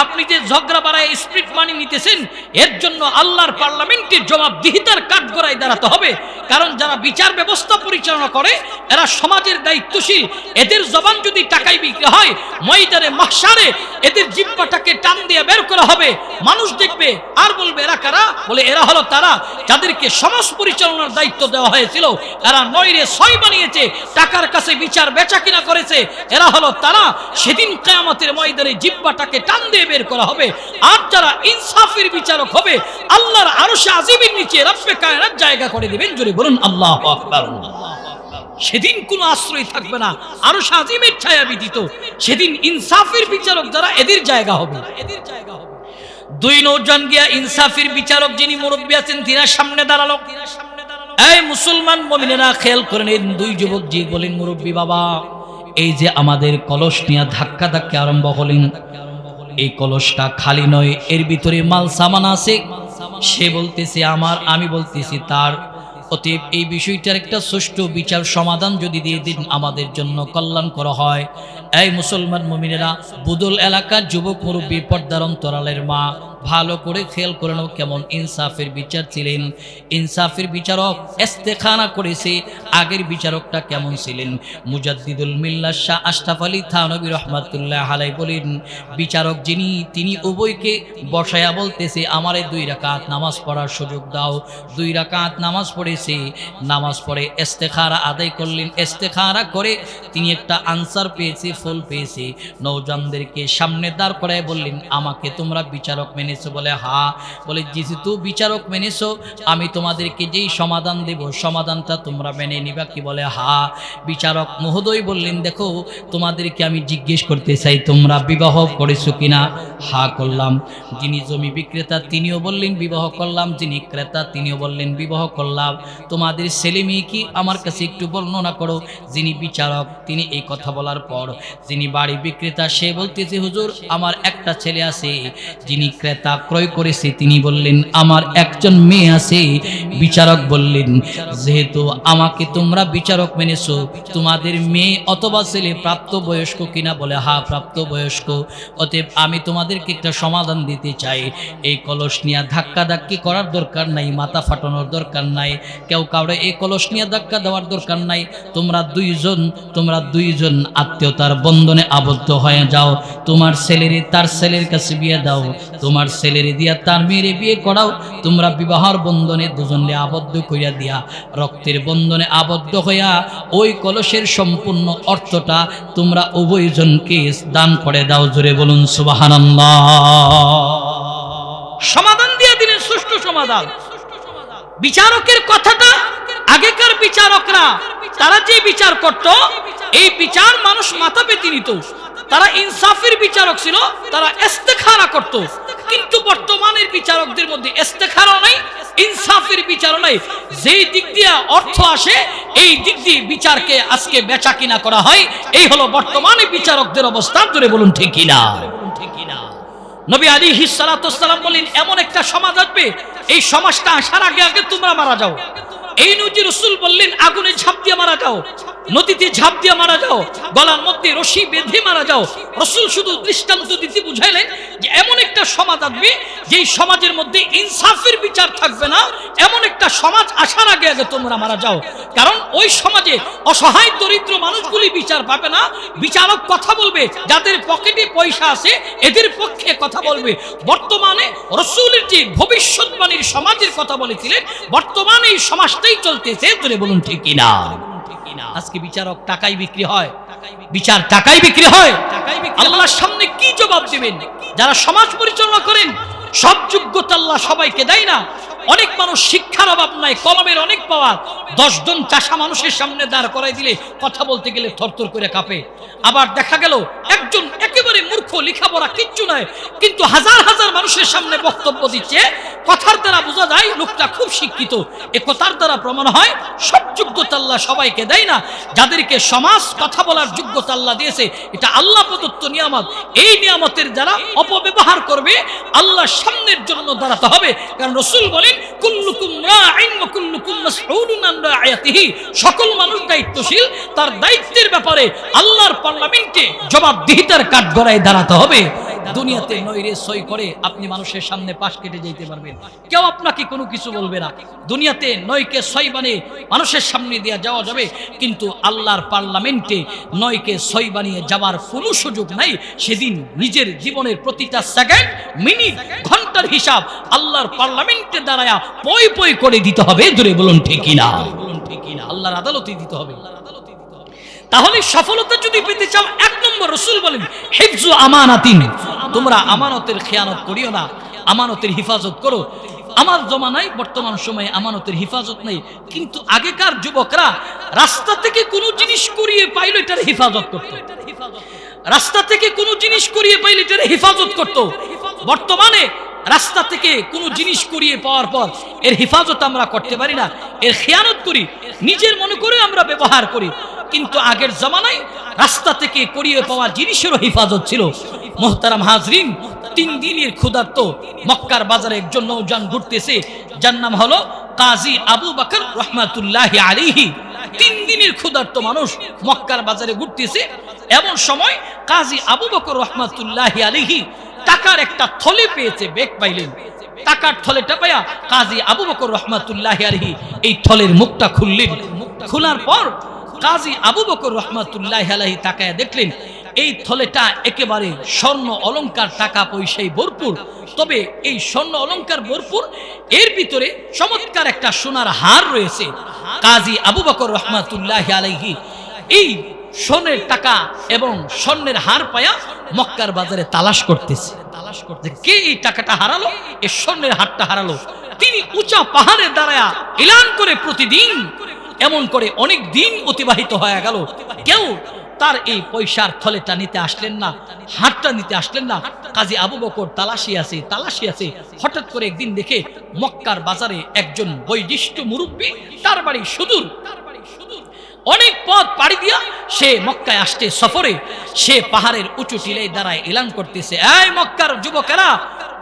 আপনি যে ঝগড়া বাড়ায় স্পিরিট মানি নিতেছেন এর জন্য আল্লাহর পার্লামেন্টের জবাবদিহিতার কাঠগড়ায় দাঁড়াতে হবে। কারণ যারা বিচার ব্যবস্থা পরিচালনা করে এরা সমাজের দায়িত্বশীল। এদের জবান যদি টাকায় বিক্রি হয়, ময়দানে মাহশারে এদের জিহ্বাটাকে টান দিয়ে বের করা হবে। মানুষ দেখবে আর বলবে এরা কারা? বলে এরা হলো তারা যাদেরকে সমাজ পরিচালনার দায়িত্ব দেওয়া হয়েছিল। এরা 9 বানিয়েছে, টাকার কাছে বিচার বেচা কিনা করেছে। এরা হলো তারা। সেদিন কিয়ামতের ময়দানে জিহ্বাটাকে টান দিয়ে বের করা হবে। আর যারা ইনসাফের বিচারক হবে আল্লাহর আরশে আজিমের নিচে রব্বে কায়নাত জায়গা করে দিবেন। জোরে বলুন আল্লাহু আকবার। সেদিন কোনো আশ্রয় থাকবে না, আরশে আজিমের ছায়া ব্যতীত। সেদিন ইনসাফের বিচারক যারা এদের জায়গা হবে। দুই নৌজন গিয়া ইনসাফের বিচারক যিনি মুরব্বী আছেন তিনার সামনে দাঁড়ালো। এই মুসলমান মুমিনেরা খেয়াল করেন, দুই যুবক জি বলেন, মুরব্বী বাবা, এই যে আমাদের কলস নিয়ে ধাক্কা ধাক্কা আরম্ভ হলেন, এই কলসটা খালি নয়, এর ভিতরে মাল সামান আছে। সে বলতেছে আমার, আমি বলতেছি তার। অতএব এই বিষয়টার একটা সুষ্ঠু বিচার সমাধান যদি দিয়ে দিন আমাদের জন্য কল্যাণ করা হয়। এই মুসলমান মুমিনেরা, বুদল এলাকার যুবক মুরব্বী, পর্দার অন্তরালের মা, ভালো করে খেয়াল করে নাও কেমন ইনসাফের বিচার ছিলেন। ইনসাফের বিচারক ইস্তেখানা করেছে। আগের বিচারকটা কেমন ছিলেন? মুজাদ্দিদুল মিল্লাত শাহ আশরাফ আলী থানভী রাহমাতুল্লাহ আলাইহি বলেন, বিচারক যিনি তিনি উভয়কে বসায়া বলতেছে আমারে 2 রাকাত নামাজ পড়ার সুযোগ দাও। 2 রাকাত নামাজ পড়েছে, নামাজ পড়ে ইস্তেখারা আদায় করলেন। ইস্তেখারা করে তিনি একটা আনসার পেয়েছে, ফল পেয়েছে। নওজওয়ানদেরকে সামনে দাঁড় করায় বললেন, আমাকে তোমরা বিচারক মেনেছো? বলে হ্যাঁ। বলে যেহেতু বিচারক মেনেছো, আমি তোমাদেরকে যেই সমাধান দেব সমাধানটা তোমরা মেনে নিবা কি? বলে হ্যাঁ। বিচারক মহোদয় বললেন, দেখো তোমাদেরকে আমি জিজ্ঞেস করতে চাই তোমরা বিবাহ করেছো কিনা? হ্যাঁ করলাম। যিনি জমি বিক্রেতা তিনিও বললেন বিবাহ করলাম, যিনি ক্রেতা তিনিও বললেন বিবাহ করলাম। তোমাদের ছেলে মেয়ে কি আমার কাছে একটু বর্ণনা করো। যিনি বিচারক তিনি এই কথা বলার পর যিনি বাড়ি বিক্রেতা সে বলতেছে, হুজুর আমার একটা ছেলে আছে। যিনি ক্রেতা ক্রয় করেছে তিনি বললেন আমার একজন মেয়ে আছে। বিচারক বললেন, যেহেতু আমাকে তোমরা বিচারক মেনেছো, তোমাদের মেয়ে অথবা ছেলে প্রাপ্তবয়স্ক কিনা? বলে হ্যাঁ প্রাপ্তবয়স্ক। অতএব আমি তোমাদেরকে একটা সমাধান দিতে চাই। এই কলস নিয়ে ধাক্কা ধাক্কি করার দরকার নাই, মাথা ফাটানোর দরকার নাই, কেউ কাউরে এই কলস নিয়ে ধাক্কা দেওয়ার দরকার নাই। তোমরা দুইজন আত্মীয়তার বন্ধনে আবদ্ধ হয়ে যাও। তোমার ছেলেরে তার ছেলের কাছে বিয়ে দাও, তোমার ছেলেরে দিয়া তার মেয়েরে বিয়ে করাও। তোমরা বিবাহর বন্ধনে দুজনে আবদ্ধ কইরা দিয়া রক্তের বন্ধনে আবদ্ধ হইয়া ওই কলসের সম্পূর্ণ অর্থটা তোমরা উভয়জনকে দান করে দাও। জোরে বলুন সুবহানাল্লাহ। সমাধান দিয়ে দিলেন, সুষ্ঠু সমাধান। বিচারকের কথাটা আগেকার বিচারকরা তারা যে বিচার করত এই বিচার মানুষ মাথা পেতে নিত। তারা ইনসাফের বিচারক ছিল, তারা ইস্তেখারা করত। কিন্তু বর্তমানের বিচারকদের মধ্যে ইস্তেখারা নাই, ইনসাফের বিচার নাই। যেই দিক দিয়ে অর্থ আসে এই দিক দিয়ে বিচারকে আজকে বেচা কিনা করা হয়। এই হলো বর্তমানে বিচারকদের অবস্থা। ধরে বলুন ঠিক কিনা? নবী আলাইহিস সালাতু ওয়াস সালাম বলেন, এমন একটা সমাজ আসবে এই সমাজটা আসার আগে আগে তোমরা মারা যাও। এই নবী রাসূল বললেন, আগুনে ঝাঁপ দিয়ে মারা যাও, নদীতে ঝাঁপ দিয়ে মারা যাও, গলার মধ্যে রশি বেঁধে মারা যাও। রাসূল শুধু দৃষ্টান্ত দিতে বুঝাইলেন যে এমন একটা সমাজ আসবে যেই সমাজের মধ্যে ইনসাফের বিচার থাকবে না। এমন একটা সমাজ আসার আগে আগে তোমরা মারা যাও। কারণ ওই সমাজে অসহায় দরিদ্র মানুষগুলি বিচার পাবে না। বিচারক কথা বলবে যাদের পকেটে পয়সা আছে, এদের পক্ষে কথা বলবে। বর্তমানে রাসূলের যে ভবিষ্যৎবাণীর সমাজের কথা বলেছিলেন, বর্তমানে এই সমাজটাই চলতেছে। ধরে বলুন ঠিক কিনা? আজকে বিচারক টাকায় বিক্রি হয়, বিচার টাকায় বিক্রি হয়। আল্লাহর সামনে কি জবাব দিবেন? যারা সমাজ পরিচালনা করেন সব যোগ্যতা আল্লাহ সবাইকে দেয় না। অনেক মানুষ শিক্ষার অভাব নাই, কলমের অনেক পাওয়ার, 10 জন চাষা মানুষের সামনে দাঁড় করাই দিলে কথা বলতে গেলে থরথর করে কাঁপে। আবার দেখা গেল একজন একেবারে মূর্খ, লেখাপড়া কিচ্ছু নয়, কিন্তু হাজার হাজার মানুষের সামনে বক্তব্য দিচ্ছে, কথার দ্বারা বোঝা যায় লোকটা খুব শিক্ষিত। এ কথার দ্বারা প্রমাণ হয় সব যোগ্যতা আল্লাহ সবাইকে দেয় না। যাদেরকে সমাজ কথা বলার যোগ্যতা আল্লাহ দিয়েছে, এটা আল্লাহ প্রদত্ত নিয়ামত। এই নিয়ামতের যারা অপব্যবহার করবে, আল্লাহর সামনের জন্য দাঁড়াতে হবে। কারণ রাসূল বলেন, কুল্লুকুম রাঈন ওয়া কুল্লুকুম মাসউলুন আন রাঈয়াতিহি, সকল মানুষ দায়িত্বশীল, তার দায়িত্বের ব্যাপারে আল্লাহর পার্লামেন্টে জবাবদিহিতার কাঠগড়ায় দাঁড়াতে হবে। দুনিয়াতে নইরে সই করে আপনি মানুষের সামনে পাশ কেটে যেতে পারবেন, কেউ আপনাকে কোনো কিছু বলবে না। দুনিয়াতে নয়কে সই বানিয়ে মানুষের সামনে দিয়ে যাওয়া যাবে, কিন্তু আল্লাহর পার্লামেন্টে নয়কে সই বানিয়ে যাওয়ার কোনো সুযোগ নাই। সেদিন নিজের জীবনের প্রতিটা সেকেন্ড, মিনিট, ঘন্টার হিসাব আল্লাহর পার্লামেন্টে দাঁড়ায়া পই পই করে দিতে হবে। জোরে বলুন ঠিক কিনা? আল্লাহর আদালতে দিতে হবে। তাহলে সফলতা যদি পেতে চাও, 1 নম্বর রাসূল বলেন, হিফজু আমানাতিন, তোমরা আমানতের খেয়ানত করিও না, আমানতের হিফাজত করো। আমার জমানায় বর্তমান সময়ে আমানতের হিফাজত নেই, কিন্তু আগেকার যুবকরা রাস্তা থেকে কোনো জিনিস কুড়িয়ে পাইলে এটার হিফাজত করত। রাস্তা থেকে কোনো জিনিস কুড়িয়ে পাইলে এটার হিফাজত করত। বর্তমানে রাস্তা থেকে কোনো জিনিস কুড়িয়ে পাওয়ার পর এর হিফাজত আমরা করতে পারি না, এর খেয়ানত করি, নিজের মনে করে আমরা ব্যবহার করি। কিন্তু আগের জামানায় রাস্তা থেকে কুড়িয়ে পাওয়া জিনিসেরও হিফাজত ছিল। মুহতারাম হাজরিন, 3 দিনের ক্ষুধার্ত মক্কার বাজারে একজন নওজোয়ান ঘুরতেছে, যার নাম হলো কাজী আবু বকর রহমাতুল্লাহি আলাইহি। 3 দিনের ক্ষুধার্ত মানুষ মক্কার বাজারে ঘুরতেছে। এমন সময় কাজী আবু বকর রহমাতুল্লাহি আলাইহি টাকার একটা থলে পেয়েছে, ব্যাগ পাইলেন। টাকার থলেটা পায়া কাজী আবু বকর রহমাতুল্লাহি আলাইহি এই থলের মুখটা খুললেন। খোলার পর কাজী আবু বকর রহমাতুল্লাহি আলাইহি তাকায় দেখলেন এই থলেটা একেবারে স্বর্ণ অলংকার, টাকা পয়সায় ভরপুর। তবে এই স্বর্ণ অলংকার ভরপুর, এর ভিতরে চমৎকার একটা সোনার হার রয়েছে। কাজী আবু বকর রহমাতুল্লাহি আলাইহি এই স্বর্ণের টাকা এবং স্বর্ণের হার পায়া মক্কার বাজারে তালাশ করতেছে। কে এই টাকাটা হারালো, এই স্বর্ণের হারটা হারালো। তিনি উঁচা পাহাড়ে দাঁড়ায়া এলান করে প্রতিদিন, এমন করে অনেক দিন অতিবাহিত হয়ে গেল, কেউ তার এই পয়সার থলেটা নিতে আসলেন না, হাতটা নিতে আসলেন না। কাজী আবু বকর তালাশি আছে। হঠাৎ করে একদিন দেখে মক্কার বাজারে একজন বয়োজ্যেষ্ঠ মুরব্বী, তার বাড়ি সুদূর, অনেক পথ পাড়ি দিয়া সে মক্কায় আসছে সফরে। সে পাহাড়ের উঁচু টিলায় দাঁড়ায় এলান করতেছে, এই মক্কার যুবকেরা,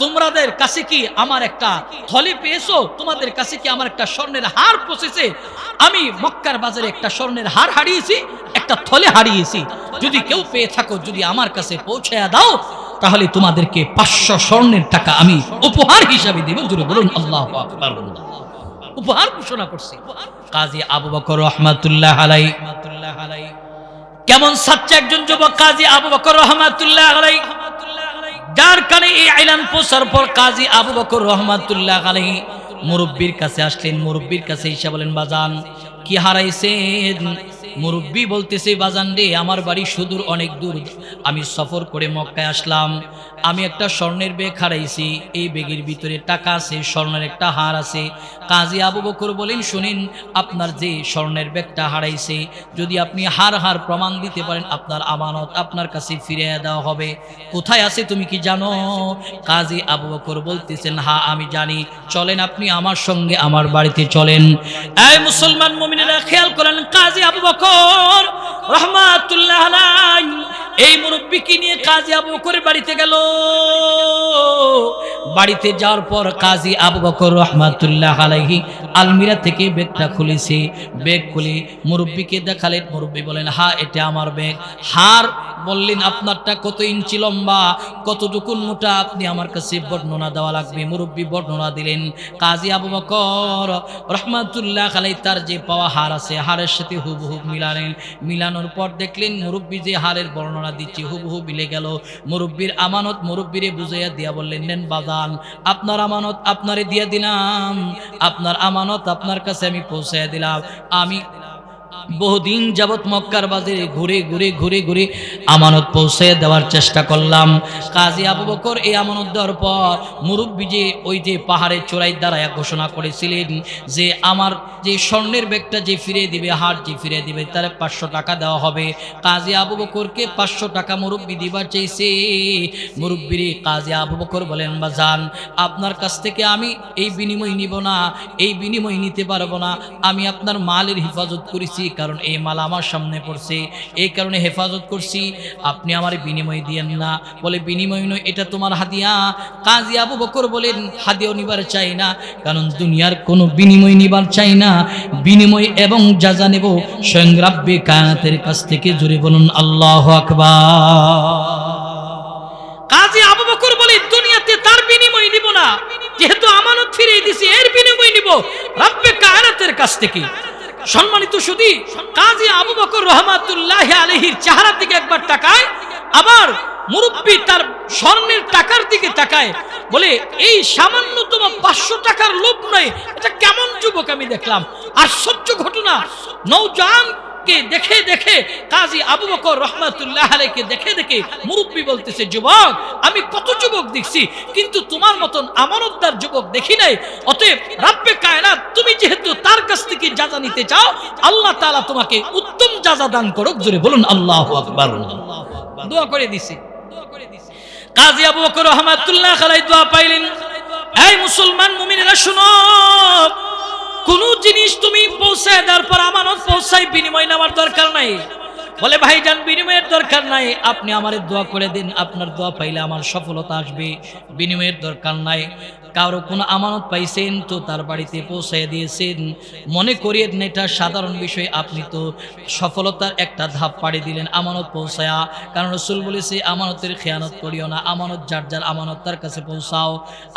তোমাদের কাছে কি আমার একটা থলে পেয়েছো? তোমাদের কাছে কি আমার একটা স্বর্ণের হার পৌঁছেছে? আমি মক্কার বাজারে একটা স্বর্ণের হার হারিয়েছি, একটা থলে হারিয়েছি। যদি কেউ পেয়ে থাকো, যদি আমার কাছে পৌঁছায়া দাও, তাহলে তোমাদেরকে 500 স্বর্ণের টাকা আমি উপহার হিসাবে দেব। জোরে বলুন আল্লাহু আকবার। উপহার ঘোষণা করছে কাজী আবু বকর রহমাতুল্লাহ আলাইহি। কেমন সাচ্চা একজন যুবক কাজী আবু বকর রহমাতুল্লাহ আলাইহি, যার কানে এই আইলান পৌঁছার পর কাজী আবু বকর রহমাতুল্লাহ আলাইহি মুরব্বির কাছে আসলেন। মুরব্বির কাছে এসে বলেন, বাজান কি হারাইছেন? মুরব্বি বলতেছে, বাজান রে, আমার বাড়ি সুদূর, অনেক দূর, আমি সফর করে মক্কায় আসলাম, আমি একটা স্বর্ণের ব্যাগ হারাইছি, এই ব্যাগের ভিতরে টাকা আছে, স্বর্ণের একটা হার আছে। কাজী আবু বকর বলেন, শুনেন, আপনার যে স্বর্ণের ব্যাগটা হারাইছে, যদি আপনি হার প্রমাণ দিতে পারেন, আপনার আমানত আপনার কাছে ফিরিয়ে দেওয়া হবে। কোথায় আছে তুমি কি জানো? কাজী আবু বকর বলতেছেন, হ্যাঁ আমি জানি, চলেন আপনি আমার সঙ্গে আমার বাড়িতে চলেন। এই মুসলমান মুমিনেরা খেয়াল করেন, কাজী আবু বকর রহমাতুল্লাহ আলাইহি এই মুরব্বিকে নিয়ে কাজী আবু বকরের বাড়িতে গেল। বাড়িতে যাওয়ার পর কাজী আবু বকর রহমাতুল্লাহ আলাইহি আলমিরা থেকে ব্যাগটা খুলেছে। ব্যাগ খুলে মুরব্বিকে দেখালেন। মুরব্বি বলেন, হ্যাঁ এটা আমার ব্যাগ। হার বললেন, আপনারটা কত ইঞ্চি লম্বা, কতটুকু মোটা, আপনি আমার কাছে বর্ণনা দেওয়া লাগবে। মুরব্বি বর্ণনা দিলেন। কাজী আবু বকর রহমাতুল্লাহ আলাইহি তার যে পাওয়া হার আছে, হারের সাথে হুবহু মিলালেন। মিলানোর পর দেখলেন মুরব্বি যে হারের বর্ণনা দিচ্ছে হুবহু মিলে গেল। মুরব্বির আমানত মুরব্বিরে বুঝাইয়া দিয়া বললেন, নেন বাজান, আপনার আমানত আপনারে দিয়া দিলাম, আপনার আমানত আপনার কাছে আমি পৌঁছাইয়া দিলাম। আমি বহুদিন যাবত মক্কার বাজারে ঘুরে আমানত পৌঁছে দেওয়ার চেষ্টা করলাম। কাজী আবু বকর এই আমানত দেওয়ার পর মুরব্বী যে ওই যে পাহাড়ের চূড়ায় দাঁড়ায় ঘোষণা করেছিলেন যে আমার যে স্বর্ণের ব্যাগটা যে ফিরিয়ে দিবে, হার যে ফিরিয়ে দিবে, তার 500 টাকা দেওয়া হবে। কাজী আবু বকরকে 500 টাকা মুরব্বী দিবার চাইছে। মুরব্বীরে কাজী আবু বকর বলেন, বাজান আপনার কাছ থেকে আমি এই বিনিময় নিব না, এই বিনিময় নিতে পারবো না। আমি আপনার মালের হেফাজত করেছি, কারণ এই মাল আমার সামনে পড়ছে, এই কারণে হেফাজত করছি। আপনি আমার বিনিময় দিয়েন না। বলে বিনিময় নয়, এটা তোমার হাদিয়া। কাজী আবু বকর বলেন, হাদিয়া নিবার চাই না, কারণ দুনিয়ার কোনো বিনিময় নিবার চাই না। বিনিময় এবং যাজা নেব স্বয়ং রাব্বে কায়নাতের কাছ থেকে। জোরে বলুন আল্লাহু আকবার। কাজী আবু বকর বলে, দুনিয়াতে তার বিনিময় নিব না, যেহেতু আমানত ফিরিয়ে দিছি, এর বিনিময় নিব রাব্বে কায়নাতের কাছ থেকে। সম্মানিত সুধী, কাজী আবু বকর রহমাতুল্লাহি আলাইহির চেহারার দিকে একবার তাকায়, আবার মুরব্বী তার স্বর্ণের টাকার দিকে তাকায়, বলে এই সামান্যতম 500 টাকার লোভ নয়, এটা কেমন যুবক আমি দেখলাম। আশ্চর্য ঘটনা, নওজোয়ানকে দেখে দেখে কাজী আবু বকর রহমাতুল্লাহি আলাইহিকে দেখে দেখে মুরব্বী বলতেছে, যুবক আমি কত যুবক দেখছি, কিন্তু তোমার মতন আমানতদার যুবক দেখি নাই। অতএব রাব্বে কায়নাত তুমি যেহেতু তার কাছ থেকে যাজা নিতে চাও, আল্লাহ তাআলা তোমাকে উত্তম যাজা দান করুক। জোরে বলুন আল্লাহু আকবার। দোয়া করে দিছি। কাজী আবু বকর রহমাতুল্লাহি আলাইহি দোয়া পাইলেন। এই মুসলমান মুমিনেরা শুনো, কোন জিনিস তুমি পৌঁছায় দেওয়ার পর আমানত পৌঁছাই, বিনিময় নেওয়ার দরকার নাই। বলে ভাইজান বিনিময়ের দরকার নাই, আপনি আমারে দোয়া করে দিন, আপনার দোয়া পাইলে আমার সফলতা আসবে। বিনিময়ের দরকার নাই। কারো কোনো আমানত পাইছেন তো তার বাড়িতে পৌঁছায় দিয়েছেন, মনে করিয়েন না এটা সাধারণ বিষয়, আপনি তো সফলতার একটা ধাপ পাড়ি দিলেন আমানত পৌঁছায়া। কারণ রাসূল বলেছে, আমানতের খেয়ানত করিও না, আমানত যার যার আমানত তার কাছে পৌঁছাও।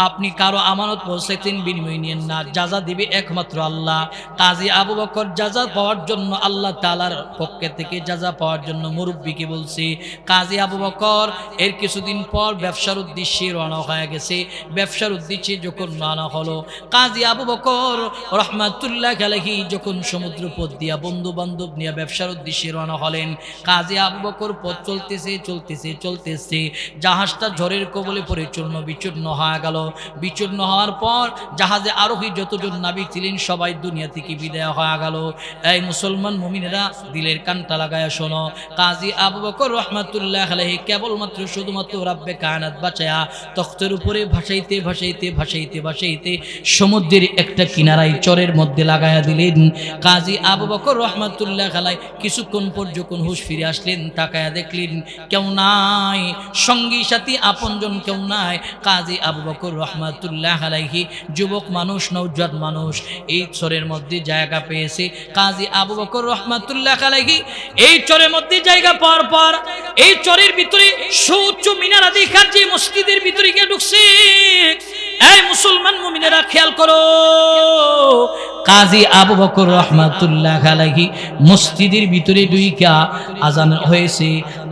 আপনি কারো আমানত পৌঁছাইতেন, বিনিময় নিয়েন না, যাজা দিবে একমাত্র আল্লাহ। কাজী আবু বকর যাজা পাওয়ার জন্য আল্লাহ তাআলার পক্ষ থেকে যাজা পাওয়ার জন্য মুরব্বীকে বলছে। কাজী আবু বকর এর কিছুদিন পর ব্যবসার উদ্দেশ্যে রওনা হয়ে গেছে। ব্যবসার উদ্দেশ্যে যখন রওনা হলো, কাজী আবু বকর রহমাতুল্লাহি আলাইহি যখন সমুদ্র পথ দিয়া বন্ধু বান্ধব নিয়ে ব্যবসার উদ্দেশ্যে রওনা হলেন, কাজী আবু বকর পথ চলতেছে, জাহাজটা ঝড়ের কবলে পড়ে চূর্ণ বিচূর্ণ হয়ে গেল। বিচূর্ণ হওয়ার পর জাহাজে আরোহী যতজন নাবিক ছিলেন সবাই দুনিয়া থেকে বিদায় হয়ে গেল। এই মুসলমান মুমিনেরা দিলের কানটা লাগায়া শোনো, কাজী আবু বকর রহমাতুল্লাহি আলাইহি কেবলমাত্র শুধুমাত্র রাব্বে কায়নাত বাঁচায়া তখতের উপরে ভাসাইতে সমুদ্রের একটা কিনারায় চরের মধ্যে লাগায়া দিলেন। কাজী আবু বকর রহমাতুল্লাহি আলাইহি কিছুক্ষণ পর যখন হুঁশ ফিরে আসলেন, তাকায়া দেখলেন কেউ নাই, সঙ্গী সাথী আপনজন কেউ নাই। কাজী আবু বকর রহমাতুল্লাহি আলাইহি যুবক মানুষ, নওজোয়ান মানুষ, এই চরের মধ্যে জায়গা পেয়েছে। কাজী আবু বকর রহমাতুল্লাহি আলাইহি এই চরের মধ্যে জায়গা পাওয়ার পর এই চরের ভিতরে সুউচ্চ মিনার দেখার যে মসজিদের ভিতরে গিয়ে ঢুকছে। এই মুসলমান মুমিনেরা খেয়াল করো, কাজী আবু বকর রাহমাতুল্লাহি আলাইহি মসজিদের ভিতরে ঢুইকা আজান হয়েছে।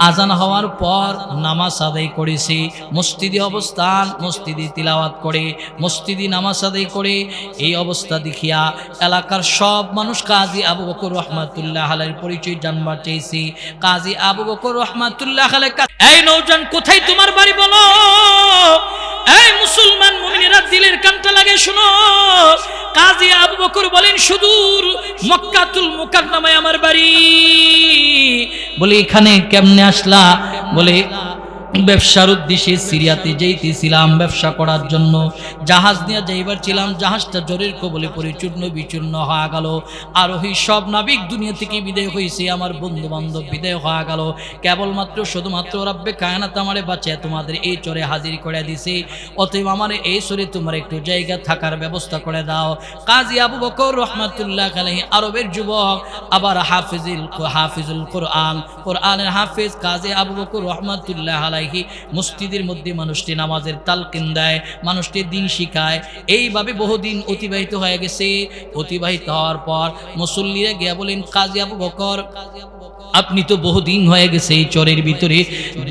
আজান হওয়ার পর নামাজ আদায় করেছে। মসজিদে অবস্থান, মসজিদে তিলাওয়াত করে, মসজিদে নামাজ আদায় করে। এই অবস্থা দেখিয়া এলাকার সব মানুষ কাজী আবু বকর রাহমাতুল্লাহি আলাইহির পরিচয় জানবার চাইছে। কাজী আবু বকর রাহমাতুল্লাহি আলাইহি, এই নওজোয়ান কোথায় তোমার বাড়ি বলো? এই মুসলমান মুমিনেরা দিলের কানটা লাগে শুনো। কাজী আবু বকর বলেন, সুদূর মক্কাতুল মুকাররমায় আমার বাড়ি। বলে এখানে কেমনে আসলা? বলে ব্যবসার উদ্দেশ্যে সিরিয়াতে যাইতেছিলাম ব্যবসা করার জন্য, জাহাজ নিয়ে যাইবার ছিলাম, জাহাজটা জ্বরের কবলে পড়ে চূর্ণ বিচূর্ণ হয়ে গেল। আরোহী সব নাবিক দুনিয়া থেকে বিদায় হয়েছে, আমার বন্ধু বান্ধব বিদায় হয়ে গেল। কেবলমাত্র শুধুমাত্র রাব্বে কায়নাত আমারে বাঁচিয়ে তোমাদের এই চরে হাজির করে দিছে। অতএব আমার এই চরে তোমার একটু জায়গা থাকার ব্যবস্থা করে দাও। কাজী আবু বকর রাহমাতুল্লাহি আলাইহি আরবের যুবক, আবার হাফিজুল কোরআন, কোরআনের হাফিজ কাজী আবু বকর রাহমাতুল্লাহি আলাইহি মসজিদের মধ্যে মানুষটি নামাজের তালকিন দেয়, মানুষটি দিন শিখায়। এইভাবে বহুদিন অতিবাহিত হয়ে গেছে। অতিবাহিত হওয়ার পর মুসল্লিরা গিয়া বলেন, কাজী আবু বকর আপনি তো বহুদিন হয়ে গেছে এই চরের ভিতরে,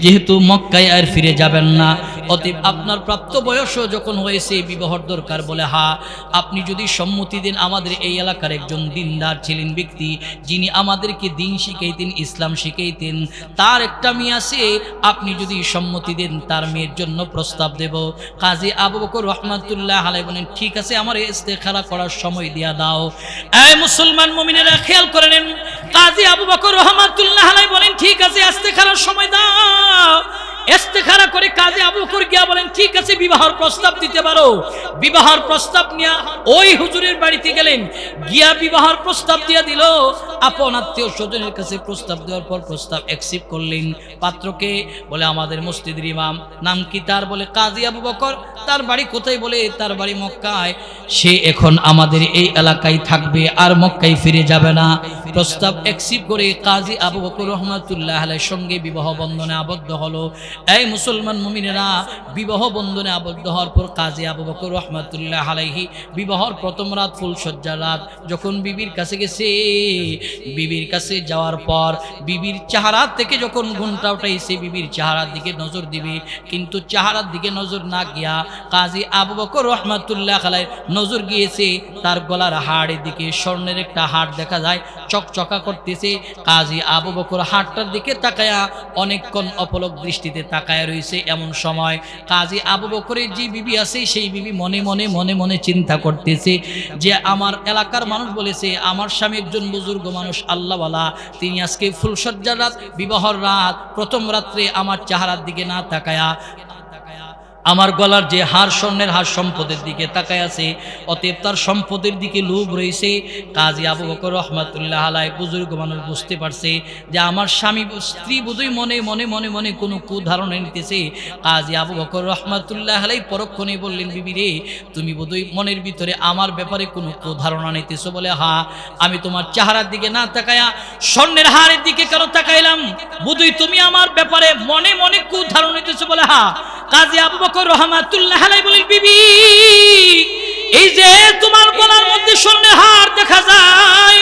যেহেতু মক্কায় আর ফিরে যাবেন না, অতএব আপনার প্রাপ্ত বয়সও যখন হয়েছে বিবাহর দরকার, বলে হ্যাঁ। আপনি যদি সম্মতি দেন, আমাদের এই এলাকার একজন দিনদার ছিলেন ব্যক্তি, যিনি আমাদেরকে দিন শিখাইতেন, ইসলাম শিখাইতেন, তার একটা মেয়ে আছে, আপনি যদি সম্মতি দেন তার মেয়ের জন্য প্রস্তাব দেব। কাজী আবু বকর রহমাতুল্লাহ আলাইহি বলেন, ঠিক আছে, আমার ইস্তেখারা করার সময় দিয়া দাও। এই মুসলমান মুমিনেরা খেয়াল করে নেন, কাজী আবু বকর রহমাতুল্লাহ আলাইহি বলেন, ঠিক আছে, ইস্তেখারার সময় দাও। ইস্তেখারা করে কাজী আবু বকর গিয়া বলেন, ঠিক আছে, বিবাহের প্রস্তাব দিতে পারো। বিবাহের প্রস্তাব নিয়ে ওই হুজুরের বাড়িতে গেলেন, গিয়া বিবাহের প্রস্তাব দিয়া দিল। আপন আত্মীয় স্বজনের কাছে প্রস্তাব দেওয়ার পর প্রস্তাব অ্যাকসেপ্ট করলেন। পাত্রকে বলে, আমাদের মসজিদের ইমাম। নাম কি তার? বলে কাজী আবু বকর। তার বাড়ি কোথায়? বলে তার বাড়ি মক্কায়। সে এখন আমাদের এই এলাকায় থাকবে, আর মক্কায় ফিরে যাবে না। প্রস্তাব অ্যাকসেপ্ট করে কাজী আবু বকর রহমাতুল্লাহ আলাইহির সঙ্গে বিবাহ বন্ধনে আবদ্ধ হলো। এই মুসলমান মুমিনেরা, বিবাহ বন্ধনে আবদ্ধ হওয়ার পর কাজী আবু বকর রহমাতুল্লাহ আলাইহি বিবাহর প্রথম রাত, ফুলসজ্জার রাত, যখন বিবির কাছে গেছে, বিবির কাছে যাওয়ার পর বিবির চেহারা থেকে যখন ঘুমটা উঠাইছে, বিবির চেহারার দিকে নজর দিবে, কিন্তু চেহারার দিকে নজর না গিয়া কাজী আবু বকর রহমাতুল্লাহ আলাইহি নজর গিয়েছে তার গলার হাড়ের দিকে। স্বর্ণের একটা হাড় দেখা যায়, চকচকা করতেছে। কাজী আবু বকর হাড়টার দিকে তাকায়া অনেকক্ষণ অপলক দৃষ্টিতে তাকায়া রয়েছে। এমন সময় কাজী আবু বকরের যে বিবি আছে, সেই বিবি মনে মনে মনে মনে চিন্তা করতেছে যে আমার এলাকার মানুষ বলেছে আমার স্বামী একজন বুজুর্গ মানুষ, আল্লাহওয়ালা, তিনি আজকে ফুলসজ্জার রাত, বিবাহর রাত, প্রথম রাত্রে আমার চেহারার দিকে না তাকায়া আমার গলার যে হার, স্বর্ণের হার, সম্পদের দিকে তাকায় আছে, অতএব তার সম্পদের দিকে লোভ রয়েছে। কাজী আবু বকর রহমাতুল্লাহ আলাইহি বুজুর্গ মানুষ বুঝতে পারছে যে আমার স্বামী স্ত্রী বোধহয় মনে মনে মনে মনে কোনো কুধারণা নিতেছে। কাজী আবু বকর রহমাতুল্লাহ আলাইহি পরক্ষণে বললেন, বিবি রে, তুমি বোধহয় মনের ভিতরে আমার ব্যাপারে কোনো কুধারণা নিতেছো। বলে হ্যাঁ, আমি তোমার চেহারার দিকে না তাকায়া স্বর্ণের হারের দিকে কেন তাকাইলাম? বোধহয় তুমি আমার ব্যাপারে মনে মনে কুধারণা নিতেছো। বলে হ্যাঁ। কাজী আবু বকর রহমাতুল্লাহ আলাইহি বলেন, বিবি, এই যে তোমার গলার মধ্যে স্বর্ণের হার দেখা যায়,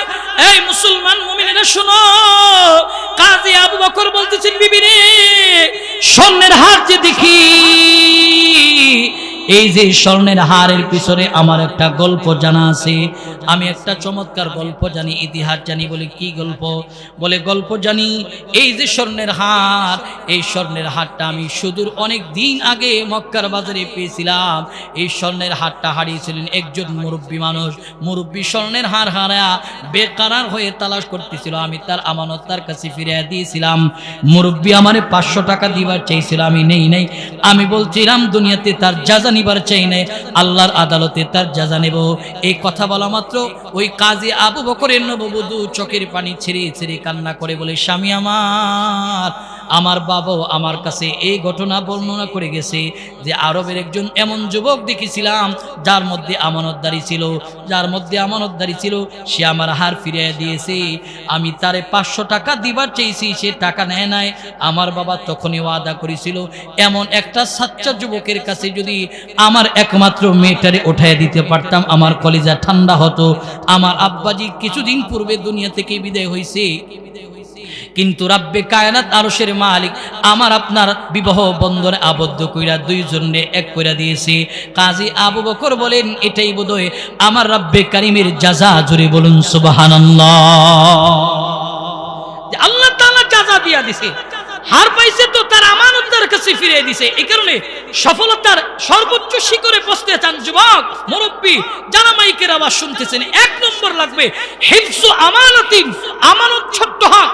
এই মুসলমান মুমিনেরা শুনো। কাজী আবু বকর বলতেছেন, বিবি রে, স্বর্ণের হার যে দেখি, এই যে স্বর্ণের হারের পিছনে আমার একটা গল্প জানা আছে। আমি একটা চমৎকার গল্প জানি, ইতিহাস জানি। বলে কি গল্প? বলে গল্প জানি, এই যে স্বর্ণের হার, এই স্বর্ণের হারটা আমি সুদূর অনেক দিন আগে মক্কার বাজারে পেয়েছিলাম। এই স্বর্ণের হারটা হারিয়েছিলেন একজন মুরব্বী মানুষ। মুরব্বী স্বর্ণের হার হারায়া বেকারার হয়ে তালাশ করতেছিল। আমি তার আমানত তার কাছে ফিরিয়ে দিয়েছিলাম। মুরব্বী আমারে 500 টাকা দিবার চাইছিল, আমি নেই নাই। আমি বলছিলাম দুনিয়াতে তার জাযা নিবার চাই নাই, আল্লাহর আদালতে তার জাযা নেব। এই কথা বলা মাত্র ওই কাজী আবু বকরের নববধূ চোখের পানি ছেড়ে ছেড়ে কান্না করে বলে, স্বামী আমার বাবাও আমার কাছে এই ঘটনা বর্ণনা করে গেছে যে আরবের একজন এমন যুবক দেখেছিলাম যার মধ্যে আমানতদারি ছিল, সে আমার হার ফিরিয়ে দিয়েছে। আমি তারে 500 টাকা দিবার চেয়েছি, সে টাকা নেয় নাই। আমার বাবা তখনই ওয়াদা করেছিল, এমন একটা সাচ্চা যুবকের কাছে যদি আমার একমাত্র মেয়েটারে উঠায় দিতে পারতাম, আমার কলিজা ঠান্ডা হতো। আমার আব্বাজি কিছুদিন পূর্বে দুনিয়া থেকে বিদায় হয়েছে, কিন্তু রাব্বে কায়নাত আরশের মালিক আমার আপনার বিবাহ বন্ধনে আবদ্ধ কইরা দুইজনে এক কইরা দিয়েছে। কাজী আবু বকর বলেন, এটাই বোধহয় আমার রাব্বে কারিমের জাযা। জোরে বলুন সুবহানাল্লাহ। আল্লাহ তাআলা জাযা দিয়া দিছে। হার পাইছে তো তার আমানত তার কাছে ফিরিয়ে দিছে। এই কারণে সফলতার সর্বোচ্চ শিখরে পৌঁছতে চান যুবক, মুরব্বী, যারা মাইকের আওয়াজ শুনতেছেন, 1 নম্বর লাগবে হিফজু আমানাতিন। আমানত ছোট্ট হক,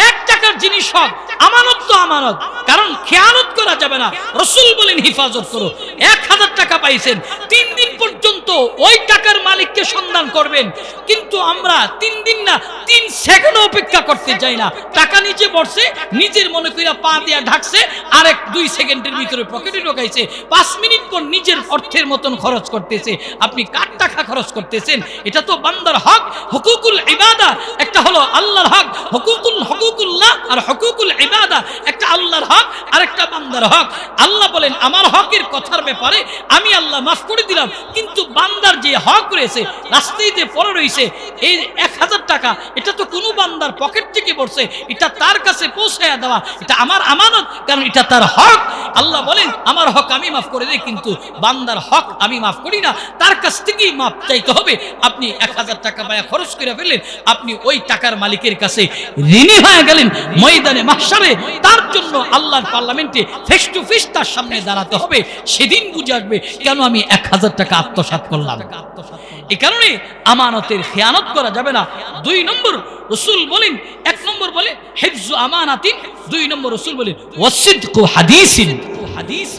এক টাকার জিনিস হক, আমানত তো আমানত, কারণ খেয়ানত করা যাবে না। রাসূল বলেন হিফাজত করো। 1000 টাকা পাইছেন, 3 দিন পর্যন্ত ওই টাকার মালিককে সন্ধান করবেন। কিন্তু আমরা 3 দিন না, 3 সেকেন্ড অপেক্ষা করতে চাই না। টাকা নিচে পড়ছে, নিজের মনে কইরা পা দিয়া ঢাকছে, আর 2 সেকেন্ডের ভিতরে পকেটে ঢোকাইছে। 5 মিনিট পর নিজের অর্থের মতন খরচ করতেছে। আপনি কার টাকা খরচ করতেছেন? এটা তো বান্দার হক, হুকুকুল ইবাদা। একটা হলো আল্লাহর হক, হুকুকুল্লাহ, আর হুকুকুল ইবাদা একটা আল্লাহর হক আর একটা বান্দার হক। আল্লাহ বলেন, আমার হকের কথার ব্যাপারে আমি আল্লাহ মাফ করে দিলাম, কিন্তু বান্দার যে হক রয়েছে, রাস্তায় যে পড়ে রয়েছে, এই 1000 টাকা, এটা তো কোনো বান্দার পকেট থেকে পড়ছে, এটা তার কাছে পৌঁছায়া দেওয়া, এটা আমার আমানত, কারণ এটা তার হক। আল্লাহ বলেন আমার হক আমি মাফ করে দেই, কিন্তু বান্দার হক আমি মাফ করি না। তার কাছ থেকেই মাফ চাইতে হবে। আপনি 1000 টাকা ব্যয় খরচ করে ফেললেন, আপনি ওই টাকার মালিকের কাছে ঋণী হয়ে গেলেন। ময়দানে মাহশারে তার জন্য আল্লাহর পার্লামেন্টে ফেস টু ফেস তার সামনে দাঁড়াতে হবে। সেদিন বুঝে আসবে কেন আমি 1000 টাকা আত্মসাৎ করলাম। এই কারণে আমানতের খেয়ানত করা যাবে না। 2 নম্বর রাসূল বলেন, 1 নম্বর বলে হিফজু আমানাতিন, 2 নম্বর রাসূল বলেন ওয়াসিদকু হাদিসিন।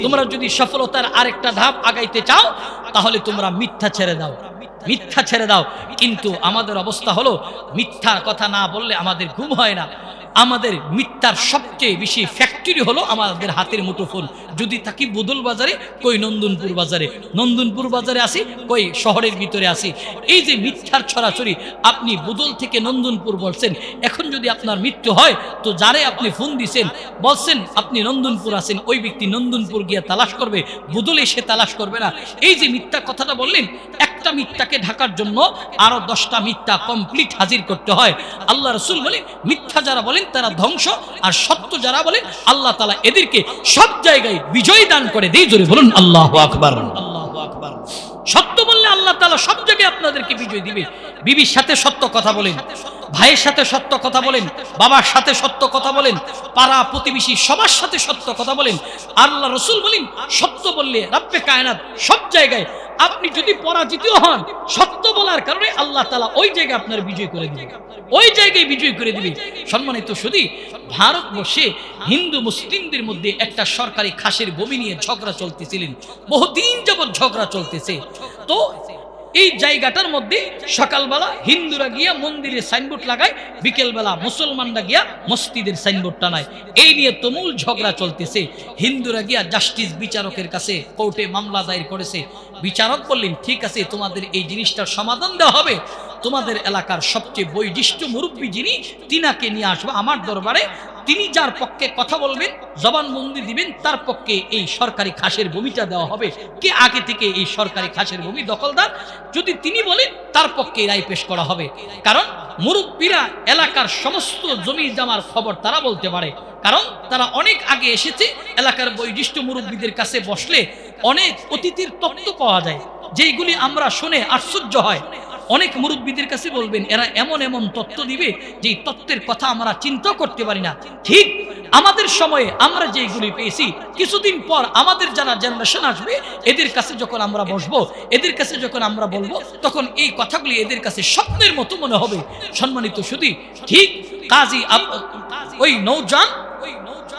তোমরা যদি সফলতার আরেকটা ধাপ আগাইতে চাও তাহলে তোমরা মিথ্যা ছেড়ে দাও, মিথ্যা ছেড়ে দাও। কিন্তু আমাদের অবস্থা হলো মিথ্যা কথা না বললে আমাদের ঘুম হয় না। আমাদের মিথ্যার সবচেয়ে বেশি ফ্যাক্টরি হলো আমাদের হাতের মুঠোফোন। যদি থাকি বুদুল বাজারে, কই নন্দনপুর বাজারে, নন্দনপুর বাজারে আসি, কই শহরের ভিতরে আসি। এই যে মিথ্যার ছড়াছড়ি, আপনি বুদুল থেকে নন্দনপুর বলছেন, এখন যদি আপনার মৃত্যু হয় তো যারে আপনি ফোন দিছেন বলছেন আপনি নন্দনপুর আছেন, ওই ব্যক্তি নন্দনপুর গিয়ে তালাশ করবে, বুদুল এসে তালাশ করবে না। এই যে মিথ্যা কথাটা বললেন, একটা মিথ্যাকে ঢাকার জন্য আরো 10টা মিথ্যা কমপ্লিট হাজির করতে হয়। আল্লাহ রাসূল বলেন মিথ্যা যারা বলেন তারা ধ্বংস, আর সত্য যারা বলেন আল্লাহ তাআলা এদেরকে সব জায়গায় বিজয় দান করে দেয়। জোরে বলুন আল্লাহু আকবার। আল্লাহু আকবার। সত্য বললে আল্লাহ তাআলা সব জায়গায় আপনাদেরকে বিজয় দিবে। বিবির সাথে সত্য কথা বলেন, ভাইয়ের সাথে সত্য কথা বলেন, বাবার সাথে সত্য কথা বলেন, পাড়া প্রতিবেশী সবার সাথে সত্য কথা বলেন। আল্লাহ রাসূল বলেন সত্য বললে রব্বে কায়নাত সব জায়গায় আপনি যদি পরাজিত হন, সত্য বলার কারণে আল্লাহ তাআলা ওই জায়গায় আপনার বিজয় করে দিবে, ওই জায়গায় বিজয় করে দিবে। সম্মানিত শুধু ভারতবর্ষে হিন্দু মুসলিমদের মধ্যে একটা সরকারি খাসের ভূমি নিয়ে ঝগড়া চলতেছিলেন, বহুদিন যাবৎ ঝগড়া চলতেছে। তো এই জায়গাটার মধ্যে সকালবেলা হিন্দুরা গিয়া মন্দিরের সাইনবোর্ড লাগায়, বিকেলবেলা মুসলমানরা গিয়া মসজিদের সাইনবোর্ড টানায়। এই নিয়ে তুমুল ঝগড়া চলতেছে। হিন্দুরা গিয়া জাস্টিস বিচারকের কাছে কোর্টে মামলা দায়ের করেছে। বিচারক বললেন ঠিক আছে, তোমাদের এই জিনিসটার সমাধান দেওয়া হবে। তোমাদের এলাকার সবচেয়ে বয়োজ্যেষ্ঠ মুরব্বী যিনি, তিনাকে নিয়ে আসবো আমার দরবারে। তিনি যার পক্ষে কথা বলবেন, জবানবন্দি দিবেন, তার পক্ষে এই সরকারি খাসের ভূমিটা দেওয়া হবে। কে আগে থেকে এই সরকারি খাসের ভূমি দখলদার, যদি তিনি বলেন তার পক্ষে রায় পেশ করা হবে। কারণ মুরব্বীরা এলাকার সমস্ত জমি জমার খবর তারা বলতে পারে, কারণ তারা অনেক আগে এসেছে। এলাকার বয়োজ্যেষ্ঠ মুরব্বীদের কাছে বসলে অনেক অতীতের তথ্য পাওয়া যায়, যেইগুলি আমরা শুনে আশ্চর্য হয়। অনেক মুরব্বীদের কাছে বলবেন, এরা এমন এমন তথ্য দিবে যে তথ্যের কথা আমরা চিন্তা করতে পারি না। ঠিক আমাদের সময়ে আমরা যেগুলি পেয়েছি, কিছুদিন পর আমাদের যারা জেনারেশন আসবে এদের কাছে যখন আমরা বসবো, এদের কাছে যখন আমরা বলবো, তখন এই কথাগুলি এদের কাছে স্বপ্নের মতো মনে হবে। সম্মানিত শুধু ঠিক কাজী ওই নৌজান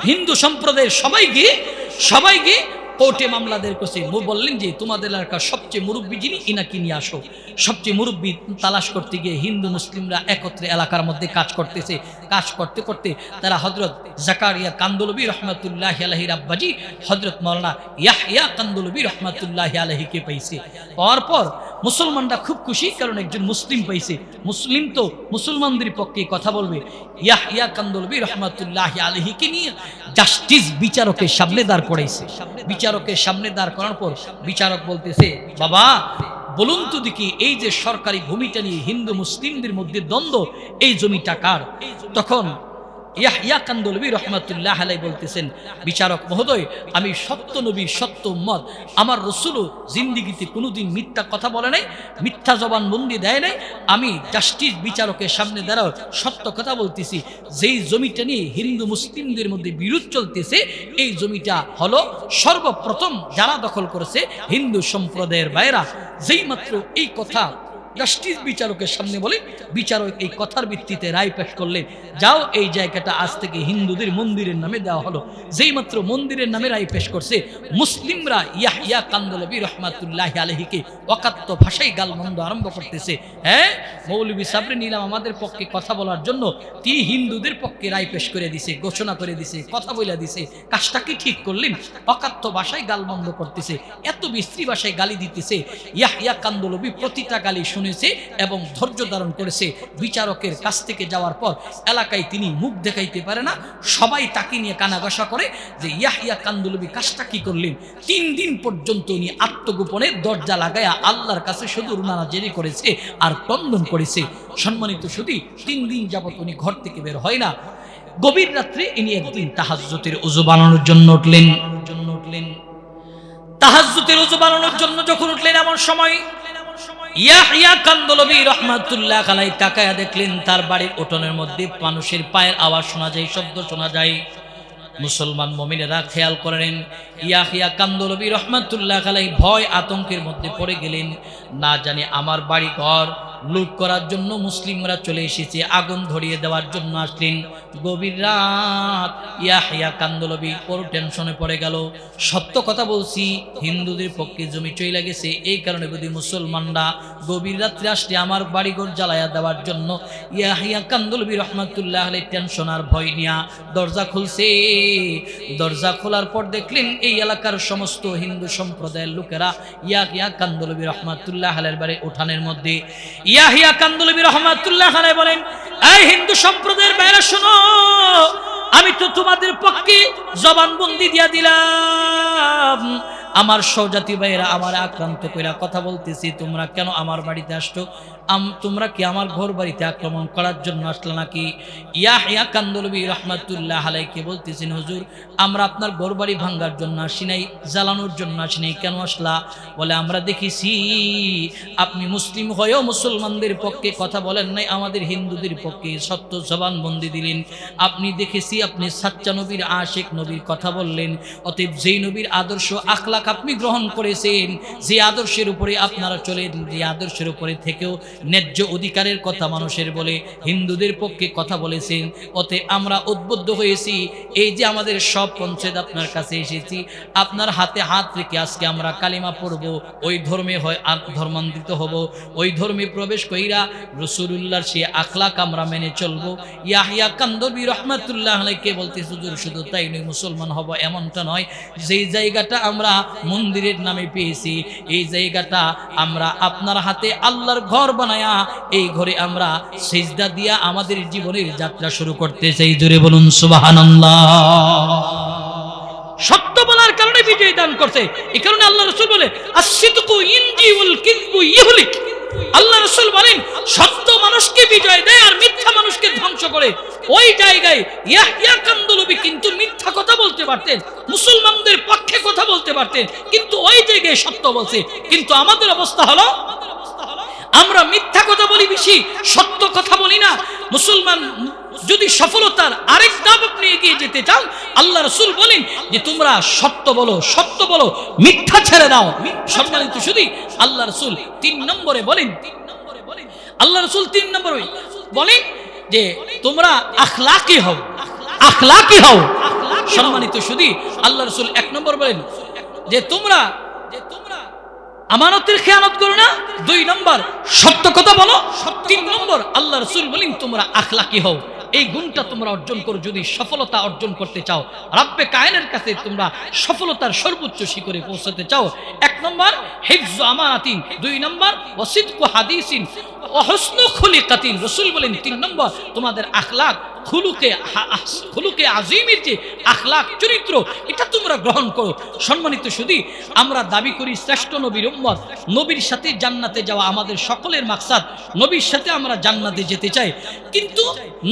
হিন্দু সম্প্রদায়ের সবাই গিয়ে কোর্টে মামলা দায়ের করছে। বললেন যে তোমাদের এলাকার সবচেয়ে মুরব্বী যিনি, ইনাকে নিয়ে আসো। সবচেয়ে মুরব্বী তালাশ করতে গিয়ে হিন্দু মুসলিমরা একত্রে এলাকার মধ্যে কাজ করতেছে। কাজ করতে করতে তারা হযরত জাকারিয়া কান্দলবী রহমাতুল্লাহি আলাইহির আব্বাজি হযরত মাওলানা ইয়াহইয়া কান্দলবী রহমাতুল্লাহি আলাইহিকে পাইছে। পাওয়ার পর মুসলমানরা খুব খুশি, কারণ একজন মুসলিম পাইছে। মুসলিম তো মুসলমানদের পক্ষে কথা বলবে। ইয়াহইয়া কান্দলবী রহমাতুল্লাহি আলাইহিকে নিয়ে জাস্টিস বিচারকের সামনে দাঁড় করাইছে। বিচারকের সামনে দাঁড় করার পর বিচারক বলতেছে, বাবা বলুন তো দেখি, এই যে সরকারি ভূমিটা নিয়ে হিন্দু মুসলিমদের মধ্যে দ্বন্দ্ব, এই জমিটা কার? তখন ইয়াহইয়া কান্দলবী রহমাতুল্লাহ আলাইহি বলতেছেন, বিচারক মহোদয়, আমি সত্য নবী, সত্য উম্মত। আমার রাসূলও জিন্দেগিতে কোনোদিন মিথ্যা কথা বলে নাই, মিথ্যা জবানবন্দি দেয় নাই। আমি জাস্টিস বিচারকের সামনে দাঁড়াও সত্য কথা বলতেছি। যেই জমিটা নিয়ে হিন্দু মুসলিমদের মধ্যে বিরোধ চলতেছে, এই জমিটা হলো সর্বপ্রথম যারা দখল করেছে হিন্দু সম্প্রদায়ের ভাইরা। যেই মাত্র এই কথা জাস্টিস বিচারকের সামনে বলে, বিচারক এই কথার ভিত্তিতে রায় পেশ করলেন, যাও এই জায়গাটা আজ থেকে হিন্দুদের মন্দিরের নামে দেওয়া হলো। যেই মাত্র মন্দিরের নামে রায় পেশ করছে, মুসলিমরা ইয়াহইয়া কান্দলবী রহমাতুল্লাহি আলাইহিকে অকাত্য ভাষায় গালমন্দ আরম্ভ করতেছে। হ্যাঁ, মৌলভী সাবরে নিলাম আমাদের পক্ষে কথা বলার জন্য, তিনি হিন্দুদের পক্ষে রায় পেশ করে দিছে, ঘোষণা করে দিছে, কথা বলে দিছে। কাজটা কি ঠিক করলেন? অকাত্য ভাষায় গালমন্দ করতেছে, এত বিশ্রী ভাষায় গালি দিতেছে। ইয়াহইয়া কান্দলবী প্রতিটা গালি শুনেছে এবং ধৈর্য ধারণ করেছে। বিচারকের কাছ থেকে যাওয়ার পর এলাকায় তিনি মুখ দেখাইতে পারে না, সবাই তাকে নিয়ে কানাঘষা করে যে ইয়াহইয়া কান্দলবী কাজটা কি করলেন। 3 দিন পর্যন্ত উনি আত্মগোপনে দরজা লাগায়া আল্লাহর কাছে শুধু রুনানাজারি করেছে আর ক্রন্দন করেছে। সম্মানিত শুধু 3 দিন যাবত উনি ঘর থেকে বের হয় না। গভীর রাত্রে ইনি একদিন তাহাজ্জুদের ওযু বানানোর জন্য উঠলেন। তাহাজ্জুদের ওযু বানানোর জন্য যখন উঠলেন এমন সময় ইয়াহইয়া কান্দলবী রাহমাতুল্লাহ আলাইহি তাকায়া দেখলেন তার বাড়ির উঠোনের মধ্যে মানুষের পায়ের আওয়াজ শোনা যায়, শব্দ শোনা যায়। মুসলমান মুমিনেরা খেয়াল করেন, ইয়াহইয়া কান্দলবী রাহমাতুল্লাহ আলাইহি ভয় আতঙ্কের মধ্যে পড়ে গেলেন। না জানি আমার বাড়ি ঘর লুট করার জন্য মুসলিমরা চলে এসেছে, আগুন ধরিয়ে দেওয়ার জন্য আসলেন। গভীর রাত, ইয়াহইয়া কান্দলবী বড় টেনশনে পড়ে গেল। সত্য কথা বলছি, হিন্দুদের পক্ষে জমি চইলা গেছে, এই কারণে যদি মুসলমানরা গভীর রাত্রে আসলে আমার বাড়িঘর জ্বালায়া দেওয়ার জন্য ইয়াহইয়া কান্দলবী রাহমাতুল্লাহ আলাইহি টেনশন আর ভয় নিয়া দরজা খুলছে। দরজা খোলার পর দেখলেন এই এলাকার সমস্ত হিন্দু সম্প্রদায়ের লোকেরা ইয়াহইয়া কান্দলবী রাহমাতুল্লাহ আলাইহির বাড়ির উঠানের মধ্যে। ইয়াহইয়া কান্দলবী রাহমাতুল্লাহ আলাইহি বলেন, এই হিন্দু সম্প্রদায়ের বাইরে শোনো, আমি তো তোমাদের পক্ষে জবানবন্দি দিয়া দিলাম। আমার সহজাতি ভাইয়েরা আমার আক্রান্ত কইরা কথা বলতেছি, তোমরা কেন আমার বাড়িতে আসছো? তোমরা কি আমার ঘর বাড়িতে আক্রমণ করার জন্য আসলে নাকি? ইয়াহইয়া কান্দলবী রাহমাতুল্লাহ আলাইহি বলতেছেন, হুজুর আমরা আপনার ঘর বাড়ি ভাঙার জন্য আসি নাই, জ্বালানোর জন্য আসি নাই। কেন আসলা? বলে, আমরা দেখেছি আপনি মুসলিম হয়েও মুসলমানদের পক্ষে কথা বলেন নাই, আমাদের হিন্দুদের পক্ষে সত্য জবানবন্দি দিলেন। আপনি দেখেছি আপনি সাচ্চা নবীর আশিক নবীর কথা বললেন। অতএব যেই নবীর আদর্শ আখলাক আপনি গ্রহণ করেছেন, যে আদর্শের উপরে আপনারা চলেন, যে আদর্শের উপরে থেকেও ন্যায্য অধিকারের কথা মানুষের বলে হিন্দুদের পক্ষে কথা বলেছেন। অতএব আমরা উদ্বুদ্ধ হয়েছি, এই যে আমাদের সব পঞ্চায়েত আপনার কাছে এসেছি, আপনার হাতে হাত রেখে আজকে আমরা কালিমা পড়ব, ওই ধর্মে হয় ধর্মান্তরিত হব, ওই ধর্মে প্রবেশ কইরা রাসূলুল্লাহর সেই আখলাক আমরা মেনে চলবো। ইয়াহইয়া কান্দলবী রাহমাতুল্লাহ আলাইহি বলতে, হুজুর শুধু তাই নয়, মুসলমান হব এমনটা নয়, যেই জায়গাটা আমরা মন্দিরের নামে পেয়েছি, এই জায়গাটা আমরা আপনার হাতে আল্লাহর ঘর বানায়া এই ঘরে আমরা সিজদা দিয়া আমাদের জীবনের যাত্রা শুরু করতে চাই। জোরে বলুন সুবহানাল্লাহ। সত্য বলার কারণে বিজয় দান করছে। এই কারণে আল্লাহ রাসূল বলে, আস-সিদকু ইনজি ওয়াল কিযবু ইহলিক। আল্লাহ রাসূল বলেন, সত্য মানুষকে বিজয় দেয় আর মিথ্যা মানুষকে ধ্বংস করে। ওই জায়গায় ইয়াহইয়া কান্দলবী কিন্তু মিথ্যা কথা বলতে পারতেন, মুসলমানদের পক্ষে কথা বলতে পারতেন, কিন্তু ওই জায়গায় সত্য বলছে। কিন্তু আমাদের অবস্থা হলো আমরা মিথ্যা কথা বলি বেশি, সত্য কথা বলি না। মুসলমান যদি সফলতার আরেক ধাপ আপনি এগিয়ে যেতে চান, আল্লাহ রাসূল বলেন যে তোমরা সত্য বলো, সত্য বলো, মিথ্যা ছেড়ে দাও। সম্মানিত শুধু আল্লাহ রাসূল 3 নম্বরে বলেন, আল্লাহ রাসূল 3 নম্বরে বলেন যে তোমরা আখলাকি হও, আখলাকি হও। সম্মানিত শুধু আল্লাহ রাসূল 1 নম্বর বলেন যে তোমরা আমানতের খেয়ানত করো না, 2 নম্বর সত্য কথা বলো, 3 নম্বর আল্লাহ রাসূল বলেন তোমরা আখলাকি হও। এই গুণটা তোমরা অর্জন করো যদি সফলতা অর্জন করতে চাও, রব্বে কায়নের কাছে তোমরা সফলতার সর্বোচ্চ শিখরে পৌঁছাতে চাও। 1 নম্বর হিফজ আমানাতিন, 2 নম্বর ওয়াসিদকু হাদিসিন ওয়া হুসনু খুলিকাতিন। রাসূল বলেন 3 নম্বর তোমাদের আখলাক, খুলুকে আজিমের যে আখলাক চরিত্র, এটা তোমরা গ্রহণ করো। সম্মানিত শুধু আমরা দাবি করি শ্রেষ্ঠ নবীর উম্মত, নবীর সাথে জান্নাতে যাওয়া আমাদের সকলের মাকসাদ, নবীর সাথে আমরা জান্নাতে যেতে চাই। কিন্তু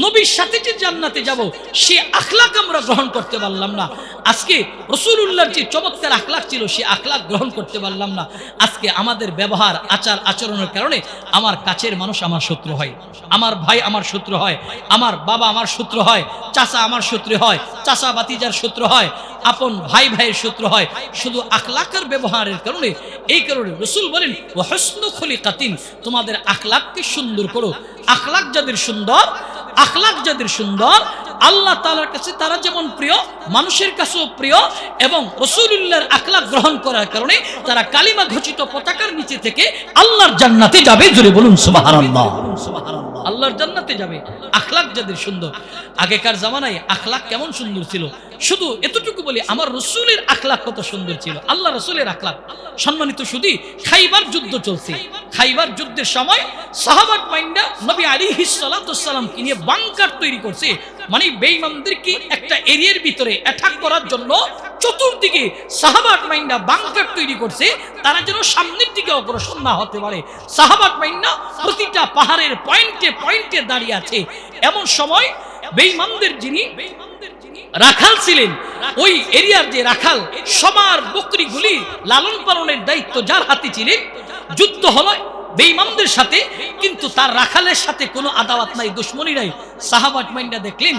নবীর সাথে যে জান্নাতে যাব সে আখলাক আমরা গ্রহণ করতে পারলাম না। আজকে রাসূলুল্লাহর যে চমৎকার আখলাক ছিল সে আখলাক গ্রহণ করতে পারলাম না। আজকে আমাদের ব্যবহার আচার আচরণের কারণে আমার কাছের মানুষ আমার শত্রু হয়, আমার ভাই আমার শত্রু হয়, আমার বাবা আমার শত্রু হয়, চাচা আমার শত্রু হয়, চাচা ভাতিজার শত্রু হয়, আপন ভাই ভাইয়ের শত্রু হয়, শুধু আখলাকের ব্যবহারের কারণে। এই কারণে রাসূল বলেন ওয়া হুসনু খুলিকাতিন, তোমাদের আখলাককে সুন্দর করো। আখলাক যাদের সুন্দর, আখলাক যাদের সুন্দর, আল্লাহ তাআলার কাছে তারা যেমন প্রিয়, মানুষের কাছেও প্রিয়, এবং রাসূলুল্লাহর আখলাক গ্রহণ করার কারণে তারা কালিমা ঘোষিত পতাকার নিচে থেকে আল্লাহর জান্নাতে যাবে। জোরে বলুন সুবহানাল্লাহ। আল্লাহর জান্নাতে যাবে আখলাক যাদের সুন্দর। আগেকার জামানায় আখলাক কেমন সুন্দর ছিল, শুধু এতটুকু বলি আমার রাসূলের আখলাক কত সুন্দর ছিল। আল্লাহ রাসূলের আখলাক। সম্মানিত শুধু খাইবার যুদ্ধ চলছে, খাইবার যুদ্ধের সময় সাহাবাত মাইন্ডা নবী আলাইহিস সালাতু ওয়াস সালাম কি নিয়ে বাংকার তৈরি করছে, মানে বেঈমানদেরকে একটা এরিয়ার ভিতরে অ্যাটাক করার জন্য চতুর্দিকে সাহাবাত মাইন্ডা বাংকার তৈরি করছে, তারা যেন সামনের দিকে অগ্রসর না হতে পারে। সাহাবাত মাইন্ডা প্রতিটা পাহাড়ের পয়েন্টে পয়েন্টে দাঁড়িয়ে আছে। এমন সময় বেঈমানদের যিনি রাখাল ছিলেন, ওই এরিয়ার যে রাখাল সবার বকরিগুলি লালন পালনের দায়িত্ব যার হাতে ছিলেন। যুদ্ধ হলো বেঈমানদের সাথে, কিন্তু তার রাখালের সাথে কোনো আদাওয়াত নাই, দুশমনী নাই। সাহাবাত মাইন্ডা দেখলেন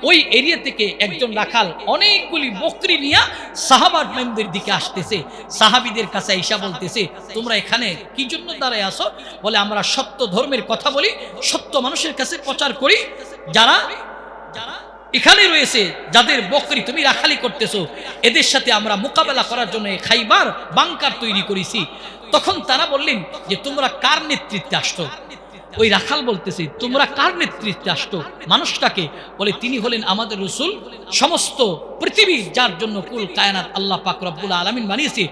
ওই এরিয়া থেকে একজন রাখাল অনেকগুলি বকরি নিয়ে সাহাবাত মাইন্ডের দিকে আসতেছে। সাহাবীদের কাছে আইসা বলতেছে, তোমরা এখানে কি জন্য দাঁড়ায় আসো? বলে, আমরা সত্য ধর্মের কথা বলি, সত্য মানুষের কাছে প্রচার করি। যারা এখানে রয়েছে, যাদের বকরি তুমি রাখালি করতেছো, এদের সাথে আমরা মোকাবেলা করার জন্য খাইবার বাংকার তৈরি করেছি। তখন তারা বললেন যে, তোমরা কার নেতৃত্বে আসছো? ওই রাখাল বলতেছে, তোমরা কার নেতৃত্বে আসছো? মানুষটাকে বলে, তিনি হলেন আমাদের রাসূল। সমস্ত পৃথিবী যার জন্য কুল কায়নাত আল্লাহ পাক রব্বুল আলামিন বানিয়েছে,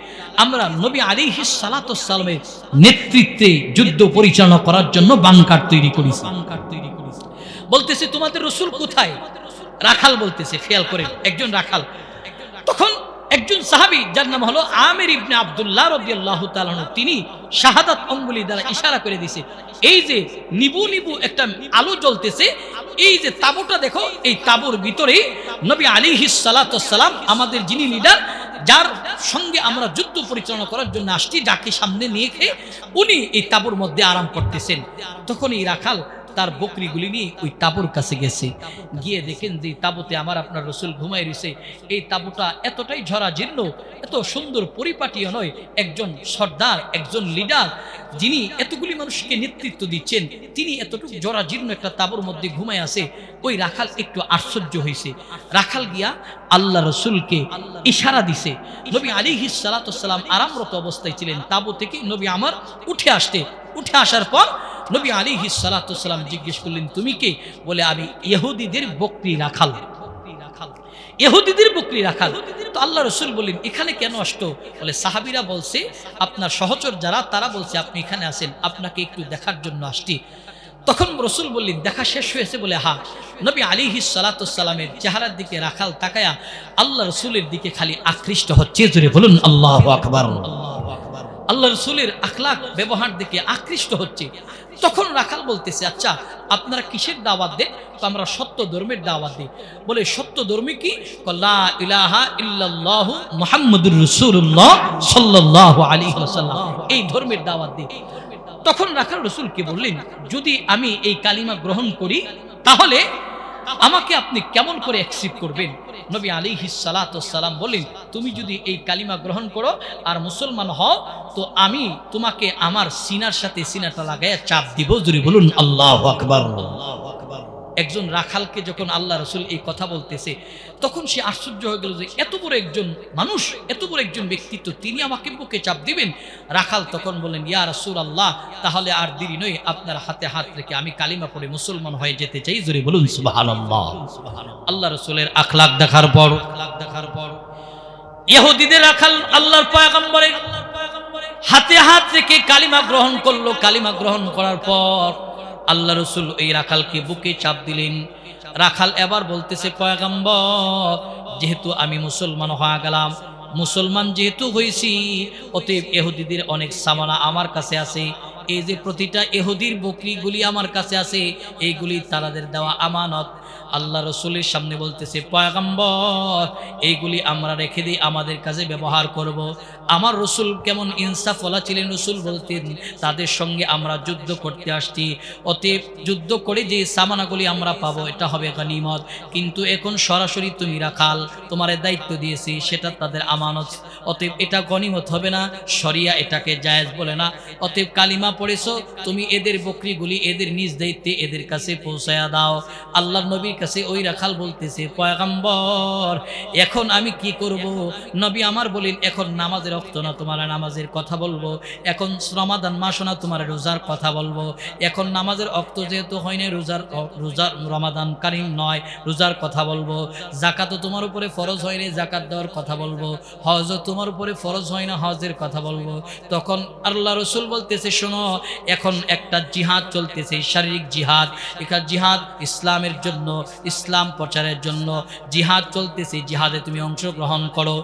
আমরা নবী আলাইহিস সালাতু ওয়াস সালামের নেতৃত্বে যুদ্ধ পরিচালনা করার জন্য বাংকার তৈরি করেছি। বলতেছে, তোমাদের রাসূল কোথায়? রাখাল বলতেছে, খেয়াল করে একজন রাখাল। তখন একজন সাহাবী যার নাম হলো আমির ইবনে আব্দুল্লাহ রাদিয়াল্লাহু তাআলা আনহু, তিনি শাহাদাত আঙ্গুলি দ্বারা ইশারা করে দিয়েছে, এই যে নিবু নিবু একটা আলো জ্বলতেছে, এই যে তাঁবুটা দেখো, এই তাঁবুর ভিতরে নবী আলাইহিস সালাতু ওয়াস সালাম, আমাদের যিনি লিডার, যার সঙ্গে আমরা যুদ্ধ পরিচালনা করার জন্য আসছি, যাকে সামনে নিয়ে খেয়ে উনি এই তাঁবুর মধ্যে আরাম করতেছেন। তখন এই রাখাল তার বকরিগুলি নিয়ে ওই তাঁবুর কাছে গেছে, গিয়ে দেখেন যে তাঁবুতে আমার আপনার রাসূল ঘুমায় রয়েছে। এই তাঁবুটা এতটাই ঝরাজীর্ণ, এত সুন্দর পরিপাটিও নয়। একজন সর্দার, একজন লিডার, যিনি এতগুলি মানুষকে নেতৃত্ব দিচ্ছেন, তিনি এতটুকু জরাজীর্ণ একটা তাঁবুর মধ্যে ঘুমায় আছে। ওই রাখাল একটু আশ্চর্য হয়েছে। রাখাল গিয়া আল্লাহ রাসূলকে ইশারা দিছে। নবী আলাইহিস সালাতু ওয়াস সালাম আরামরত অবস্থায় ছিলেন। তাঁবু থেকে নবী আমার উঠে আসার পর নবী আলাইহিস সালাতু ওয়াস সালাম জিজ্ঞেস করলেন, তুমি কে? বলে, আমি ইহুদিদের বকরি রাখাল। ইহুদিদের বকরি রাখাল। তো আল্লাহ রাসূল বললেন, এখানে কেন আসতো? বলে, সাহাবীরা বলছে, আপনার সহচর যারা, তারা বলছে আপনি এখানে আসেন, আপনাকে একটু দেখার জন্য আসছি। তখন রাসূল বললেন, দেখা শেষ হয়েছে? বলে, হ্যাঁ। নবী আলাইহিস সালাতু ওয়াস সালামের চেহারার দিকে রাখাল তাকায়া আল্লাহ রাসূলের দিকে খালি আকৃষ্ট হচ্ছে। জোরে বলুন আল্লাহু আকবার। আল্লাহ রাসূলের আখলাক ব্যবহার দিকে আকৃষ্ট হচ্ছে। তখন রাখাল বলতেছে, আচ্ছা আপনারা কিসের দাওয়াত দেন? তো আমরা সত্য ধর্মের দাওয়াত দিই। বলে, সত্য ধর্মে কি? লা ইলাহা ইল্লাল্লাহু মুহাম্মাদুর রাসূলুল্লাহ সাল্লাল্লাহু আলাইহি ওয়াসাল্লাম, এই ধর্মের দাওয়াত দিই। তখন রাখাল রাসূলকে বললেন, যদি আমি এই কালিমা গ্রহণ করি, তাহলে আমাকে আপনি কেমন করে অ্যাকসেপ্ট করবেন? নবী আলাইহিস সালাতু ওয়াস সালাম বলেন, তুমি যদি এই কালিমা গ্রহণ করো আর মুসলমান হও, তো আমি তোমাকে আমার সিনার সাথে সিনাটা লাগাইয়া চাপ দিব। জোরে বলুন আল্লাহু আকবার। একজন রাখালকে যখন আল্লাহ রাসূল এই কথা বলতেছে, তখন সে আশ্চর্য হয়ে গেল যে এত বড় একজন মানুষ, এত বড় একজন ব্যক্তিত্ব, তিনি আমাকে বুকে চাপ দিবেন। রাখাল তখন বলেন, ইয়া রাসূলুল্লাহ, তাহলে আর দেরি নয়, আপনার হাতে হাত রেখে আমি কালিমা পড়ে মুসলমান হয়ে যেতে চাই। জোরে বলুন সুবহানাল্লাহ। আল্লাহ রাসূলের আখলাক দেখার পর ইহুদিদের রাখাল আল্লাহর পয়গম্বরের হাতে হাত রেখে কালিমা গ্রহণ করলো। কালিমা গ্রহণ করার পর আল্লাহ রাসূল এই রাখালকে বুকে চাপ দিলেন। রাখাল এবার বলতেছে, পয়গম্বর, যেহেতু আমি মুসলমান হয়ে গেলাম, মুসলমান যেহেতু হয়েছি, অতএব ইহুদিদের অনেক সামানা আমার কাছে আছে। এই যে প্রতিটা ইহুদির বকরিগুলি আমার কাছে আছে, এইগুলি তাদের দেওয়া আমানত। আল্লাহ রাসূলের সামনে বলতেছে, পয়গম্বর, এইগুলি আমরা রেখে দিই, আমাদের কাছে ব্যবহার করব। আমার রাসূল কেমন ইনসাফওয়ালা ছিলেন, রাসূল বলতেন, তাদের সঙ্গে আমরা যুদ্ধ করতে আসছি, অতএব যুদ্ধ করে যে সামানাগুলি আমরা পাবো, এটা হবে গনিমত। কিন্তু এখন সরাসরি তুমি রাখাল, তোমার দায়িত্ব দিয়েছি, সেটা তাদের আমানত, অতএব এটা গনিমত হবে না, শরিয়া এটাকে জায়েজ বলে না। অতএব কালিমা পড়েছো, তুমি এদের বকরিগুলি এদের নিজ দায়িত্বে এদের কাছে পৌঁছায়া দাও। আল্লাহর নবীর কাছে ওই রাখাল বলতেছে, পয়গম্বর, এখন আমি কি করব? নবী আমার বলেন, এখন নামাজের ওয়াক্ত না, তোমার নামাজের কথা বলবো। এখন রমাদান মাস না, তোমার রোজার কথা বলবো। এখন নামাজের ওয়াক্ত যেহেতু হয় না, রোজার রমাদান কারিম নয়, রোজার কথা বলবো। যাকাতও তোমার উপরে ফরজ হয় না, যাকাত দেওয়ার কথা বলবো। হজও তোমার উপরে ফরজ হয় না, হজের কথা বলবো। তখন আল্লাহ রাসূল বলতেছে, শোনো, এখন একটা জিহাদ চলতেছে, শারীরিক জিহাদ। এটা জিহাদ ইসলামের জন্য, ইসলাম প্রচারের জন্য জিহাদ চলতেছে, জিহাদে তুমি অংশগ্রহণ করো।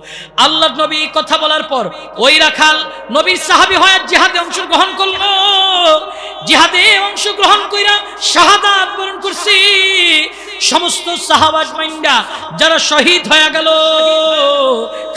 আল্লাহর নবী কথা বলার পর ওই রাখাল নবীর সাহাবী হয়ে জিহাদে অংশগ্রহণ করলো। জিহাদে অংশগ্রহণ কইরা শাহাদাত বরণ করছি। সমস্ত সাহাবাত মাইন্ডা যারা শহীদ হয়ে গেল,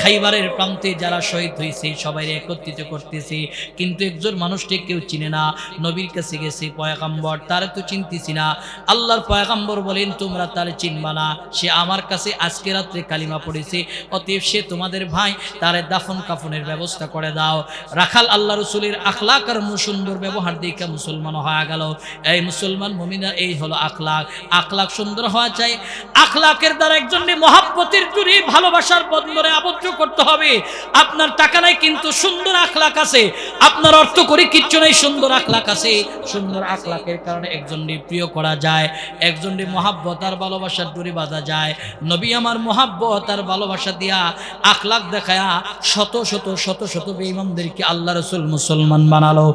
খাইবারের প্রান্তে যারা শহীদ হয়েছে সবাই একত্রিত করতেছে, কিন্তু একজন মানুষকে কেউ চিনে না। নবীর কাছে গেছে পয়গম্বর, তারে তো চিনতেছি না। আল্লাহর পয়গম্বর বলেন তোমরা তারে চিনবা না, সে আমার কাছে আজকে রাত্রে কালিমা পড়েছে, অতএব সে তোমাদের ভাই, তারে দাফন কাফনের ব্যবস্থা করে দাও। রাখাল আল্লাহ রসুলের আখলাক আর সুন্দর ব্যবহার দেখে মুসলমান হয়ে গেল। এই মুসলমান মুমিনা, এই হলো আখলাক। আখলাক সুন্দর হওয়া চাই। আখলাকের দ্বারা একজনকে মহাব্বতের জুড়ে ভালোবাসার বন্ধনে আবদ্ধ করতে হবে। আপনার টাকা নাই কিন্তু সুন্দর আখলাক আছে, আপনার অর্থ করে কিচ্ছু নাই, সুন্দর আখলাক আছে। সুন্দর আখলাকের কারণে একজনকে প্রিয় করা যায়, একজনকে মহাব্বত আর ভালোবাসার জুড়ে বাঁধা যায়। নবী আমার মহাব্বত আর ভালোবাসা দিয়া আখলাক দেখায়া শত শত শত শত বেঈমানদেরকে আল্লাহ রাসূল মুসলমান বানালো।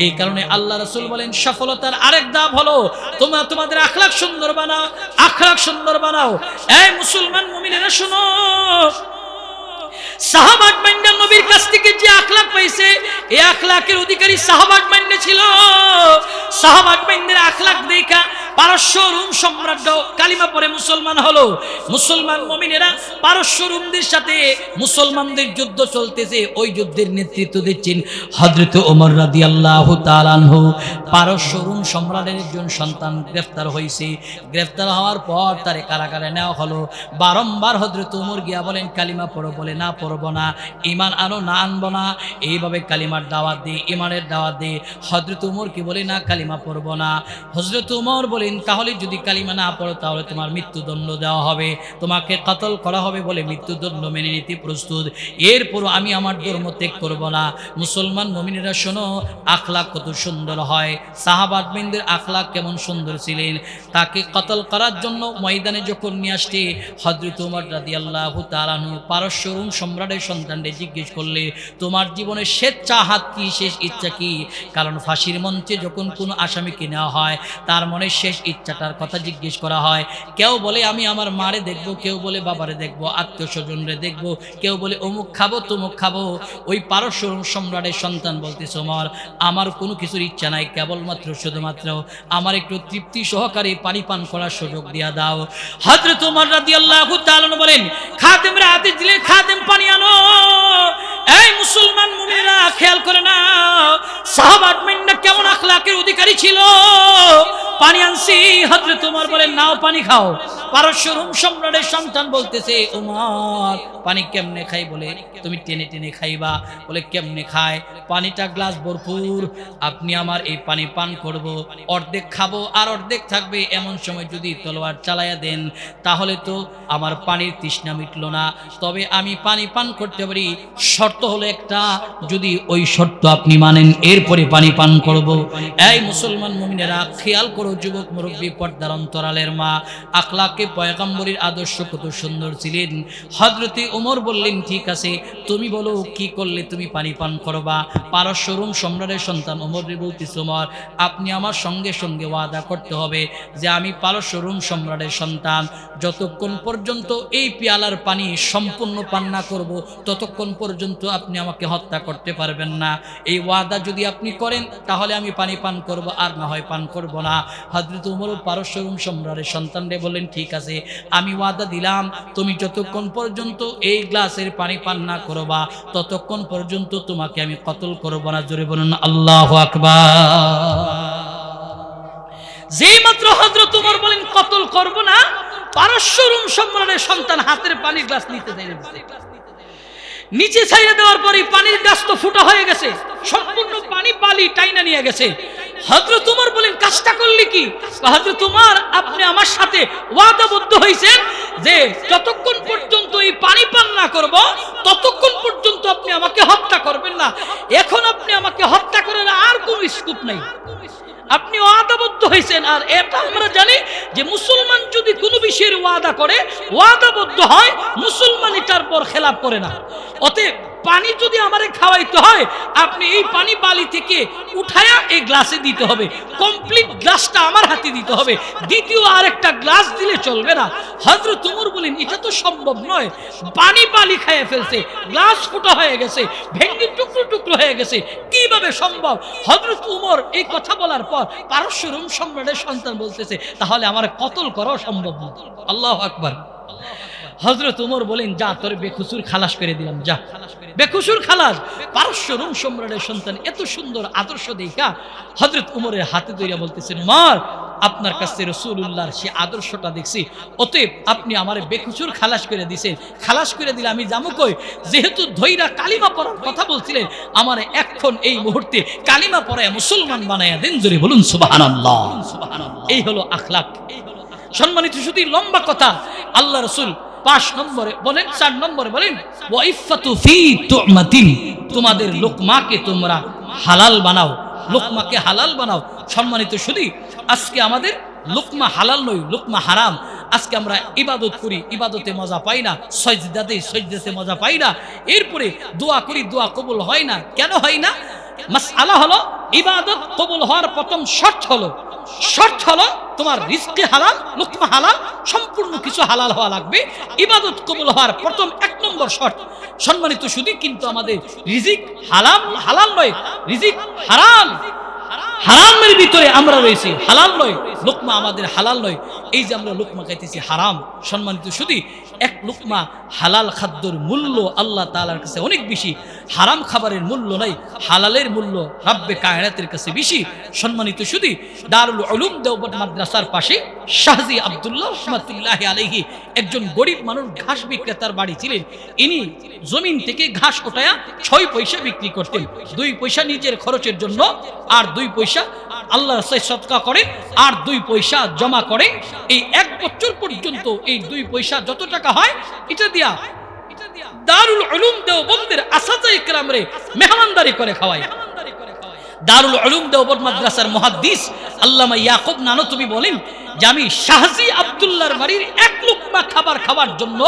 এই কারণে আল্লাহ রাসূল বলেন সফলতার আরেক ধাপ হলো তোমরা তোমাদের আখলাক সুন্দর বানাও, আখলাক সুন্দর বানাও। এই মুসলমান মুমিনেরা শুনো, সাহাবাত মাইন্না নবীর কাছ থেকে যে আখলাক পাইছে, এই আখলাকের অধিকারী সাহাবাত মাইন্না ছিল। সাহাবাত মাইন্নার আখলাক দেখা পারস্য রোম সম্রাট কালিমা পড়ে মুসলমান হলো। মুসলমান মুমিনেরা পারস্য রোমদের সাথে মুসলমানদের যুদ্ধ চলতেছে, ওই যুদ্ধের নেতৃত্ব দিচ্ছেন হযরত ওমর রাদিয়াল্লাহু তাআলা আনহু। পারস্য রোম সম্রাটের একজন সন্তান গ্রেফতার হয়েছে। গ্রেফতার হওয়ার পর তারে কারাগারে নেওয়া হলো। বারংবার হযরত ওমর গিয়া বলেন কালিমা পড়ো, বলে না পড়বো না, ঈমান আনো, না আনবো না। এইভাবে কালিমার দাওয়াত দিয়ে, ঈমানের দাওয়াত দিয়ে হযরত ওমর কি বলে না কালিমা পড়বো না। হযরত ওমর বলেন তাহলে যদি কালিমা না পড়ো তাহলে তোমার মৃত্যুদণ্ড দেওয়া হবে, তোমাকে কতল করা হবে বলে মৃত্যুদণ্ড মেনে নিতে প্রস্তুত। এরপরও আমি আমার ধর্ম ত্যাগ করব না। মুসলমান মুমিনেরা শোনো, আখলাক কত সুন্দর হয়। সাহাবাতবৃন্দের আখলাক কেমন সুন্দর ছিলেন। তাকে কতল করার জন্য ময়দানে যখন নিয়ে আসছে হযরত ওমর রাদিয়াল্লাহু তাআলা আনহু পারস্য রোম সম্রাটের সন্তানকে জিজ্ঞেস করলে তোমার জীবনের শেষ চাহাত কি, শেষ ইচ্ছা কি? কারণ ফাঁসির মঞ্চে যখন কোনো আসামিকে নেওয়া হয় তার মনে শেষ ইচ্ছাটার কথা জিজ্ঞেস করা হয়। কেউ বলে আমি আমার মারে দেখবো, কেউ বলে বাবারে দেখবো, আত্মীয় স্বজনরে দেখবো, কেউ বলে অমুক খাবো তমুক খাবো। ওই পারস্য সম্রাটের সন্তান বলতেছে ওমর আমার কোনো কিছুর ইচ্ছা নাই, কেবলমাত্র শুধুমাত্র আমার একটু তৃপ্তি সহকারে পানি পান করার সুযোগ দিয়া দাও। হযরত ওমর রাদিয়াল্লাহু তাআলা বলেন খাদেমরা আদেশ দিলে খাদেম পানি আনো। এই মুসলমান মুমিনেরা খেয়াল করে না সাহাবাত মিন্না কেমন আখলাকের অধিকারী ছিল। পানি আনছি, হযরত ওমর বলেন নাও পানি খাও। পারস্য রোম সম্রাটের সন্তান বলতেছে ওমর পানি কেমনে খাই? বলে তুমি টেনে টেনে খাইবা। বলে কেমনে খায়? পানিটা গ্লাস ভরপুর, আপনি আমার এই পানি পান করব, অর্ধেক খাবো আর অর্ধেক থাকবে। এমন সময় যদি তলোয়ার চালাইয়া দেন তাহলে তো আমার পানির তৃষ্ণা মিটলো না। তবে আমি পানি পান করতে পারি, শর্ত হলো একটা, যদি ওই শর্ত আপনি মানেন এরপরে পানি পান করব। এই মুসলমান মুমিনেরা খেয়াল করো, যুবক মুরব্বী, পর্দার অন্তরালের মা, আখলাকে পয়গম্বরের আদর্শ কত সুন্দর ছিলেন। হযরতে ওমর বললেন ঠিক আছে তুমি বলো কি করলে তুমি পানি পান করবা। পারস্য রোম সম্রাটের সন্তান ওমরে বলতেছে ওমর আপনি আমার সঙ্গে সঙ্গে ওয়াদা করতে হবে যে আমি পারস্য রোম সম্রাটের সন্তান, যতক্ষণ পর্যন্ত এই পেয়ালার পানি সম্পূর্ণ পান না করব ততক্ষণ পর্যন্ত আপনি আমাকে হত্যা করতে পারবেন না। এই ওয়াদা যদি আপনি করেন তাহলে আমি পানি পান করব, আর না হয় পান করব না। হযরত ওমর পারস্য রোম সম্রাটের সন্তানরে বললেন ঠিক আছে আমি ওয়াদা দিলাম তুমি যতক্ষণ পর্যন্ত এই গ্লাসের পানি পান না করবা ততক্ষণ পর্যন্ত তোমাকে আমি কতল করব না। জোরে বলুন আল্লাহু আকবার। যেই মাত্র হযরত ওমর বলেন কতল করব না, পারস্য রোম সম্রাটের সন্তান হাতের পানির গ্লাস নিতে চাইছে। নিচে ছাইড়ে দেওয়ার পরে পানির গ্লাস তো ফুটা হয়ে গেছে, সম্পূর্ণ পানি বালি টাইনা নিয়ে গেছে। হযরত ওমর বলেন কাজটা করলি কি? হযরত ওমর আপনি আমার সাথে ওয়াদাবদ্ধ হয়েছেন যে যতক্ষণ পর্যন্ত এই পানি পান না করব ততক্ষণ পর্যন্ত আপনি আমাকে হত্যা করবেন না। এখন আপনি আমাকে হত্যা করার আর কোনো স্কোপ নাই, আপনি ওয়াদাবদ্ধ হয়েছেন। আর এটা আমরা জানি যে মুসলমান যদি কোনো বিষয়ের ওয়াদা করে, ওয়াদাবদ্ধ হয়, মুসলমান এটার পর খেলাপ করে না। অতএব পানি যদি আমারে খাওয়াইতে হয় আপনি এই পানি বালি থেকে উঠায়া এই গ্লাসে দিতে হবে, কমপ্লিট গ্লাসটা আমার হাতে দিতে হবে, দ্বিতীয় আরেকটা গ্লাস দিলে চলবে না। হযরত ওমর বলেন এটা তো সম্ভব নয়, পানি বালি খেয়ে ফেলছে, গ্লাস ফুটা হয়ে গেছে, ভেঙে টুকরো টুকরো হয়ে গেছে, কিভাবে সম্ভব? হযরত ওমর এই কথা বলার পর পারস্য রোম সম্রাটের সন্তান বলতেছে তাহলে আমার কতল করাও সম্ভব না। আল্লাহু আকবার। হযরত ওমর বলেন, যা তোর বেকসুর খালাস করে দিলাম, যা বেকসুর খালাস। পারস্য রোম সম্রাটের সন্তান এত সুন্দর আদর্শ দেখা হযরত ওমরের হাতে ধরিয়া বলতেছেন, ওমর আপনার কাছে রাসূলুল্লাহর সে আদর্শটা দেখছি, অতএব আপনি আমারে বেকসুর খালাস করে দিয়েছেন, খালাস করে দিলে আমি যাবো কই? যেহেতু ধৈরা কালিমা পড়ার কথা বলছিলেন, আমারে এখন এই মুহূর্তে কালিমা পড়ায় মুসলমান বানায়া দেন, জোরে বলুন সুবহানাল্লাহ। এই হলো আখলাক। সম্মানিত শুধু লম্বা কথা, আল্লাহ রাসূল 5 নম্বরে বলেন, 4 নম্বরে বলেন, ওয়াইফাতু ফি তুমাতিন, তোমাদের লোকমাকে তোমরা হালাল বানাও, লোকমাকে হালাল বানাও। সম্মানিত শুধু আজকে আমাদের লোকমা হালাল নয়, লোকমা হারাম। আজকে আমরা ইবাদত করি, ইবাদতে মজা পাই না, সাজদাতে মজা পাই না, এরপরে দোয়া করি, দোয়া কবুল হয় না। কেন হয় না? মাসআলা হলো ইবাদত কবুল হওয়ার প্রথম শর্ত হলো তোমার রিজকে হালাল, লোকমা হালাল, সম্পূর্ণ কিছু হালাল হওয়া লাগবে। ইবাদত কবুল হওয়ার প্রথম 1 নম্বর শর্ত। সম্মানিত শুধু কিন্তু আমাদের রিজিক হালাল নয়, রিজিক হারাম, হারামের ভিতরে আমরা রয়েছি, হালাল নয়, লোকমা আমাদের হালাল নয়। এই যে আমরা লোকমা খাইতেছি হারাম। সম্মানিত শুধু এক লোকমা হালাল খাদ্যর মূল্য আল্লাহ তাআলার কাছে অনেক বেশি, হারাম খাবারের মূল্য নাই, হালালের মূল্য রাব্বে কায়নাতের কাছে বেশি। সম্মানিত শুধু দারুল উলুম দেওবন্দ মাদ্রাসার পাশে শাহজি আব্দুল্লাহ রাহমাতুল্লাহি আলাইহি একজন গরিব মানুষ, ঘাস বিক্রেতার বাড়ি ছিলেন। ইনি জমিন থেকে ঘাস ওঠায়া 6 পয়সা বিক্রি করতেন। 2 পয়সা নিজের খরচের জন্য, আর 2 পয়সা আল্লাহর রাস্তায় সদকা করেন, আর 2 পয়সা জমা করে। এই 1 বছর পর্যন্ত এই 2 পয়সা যত টাকা হয় এটা দিয়া দারুল উলুম দেওবন্দের আসাতায়ে কেরামরে মেহমানদারি করে খাওয়ায়। দারুল উলুম দেওবন্দ মাদ্রাসার মুহাদ্দিস আল্লামা ইয়াকুব নানতুবি বলেন যে আমি শাহজি আব্দুল্লাহর বাড়ির 1 লুকমা খাবার খাওয়ার জন্য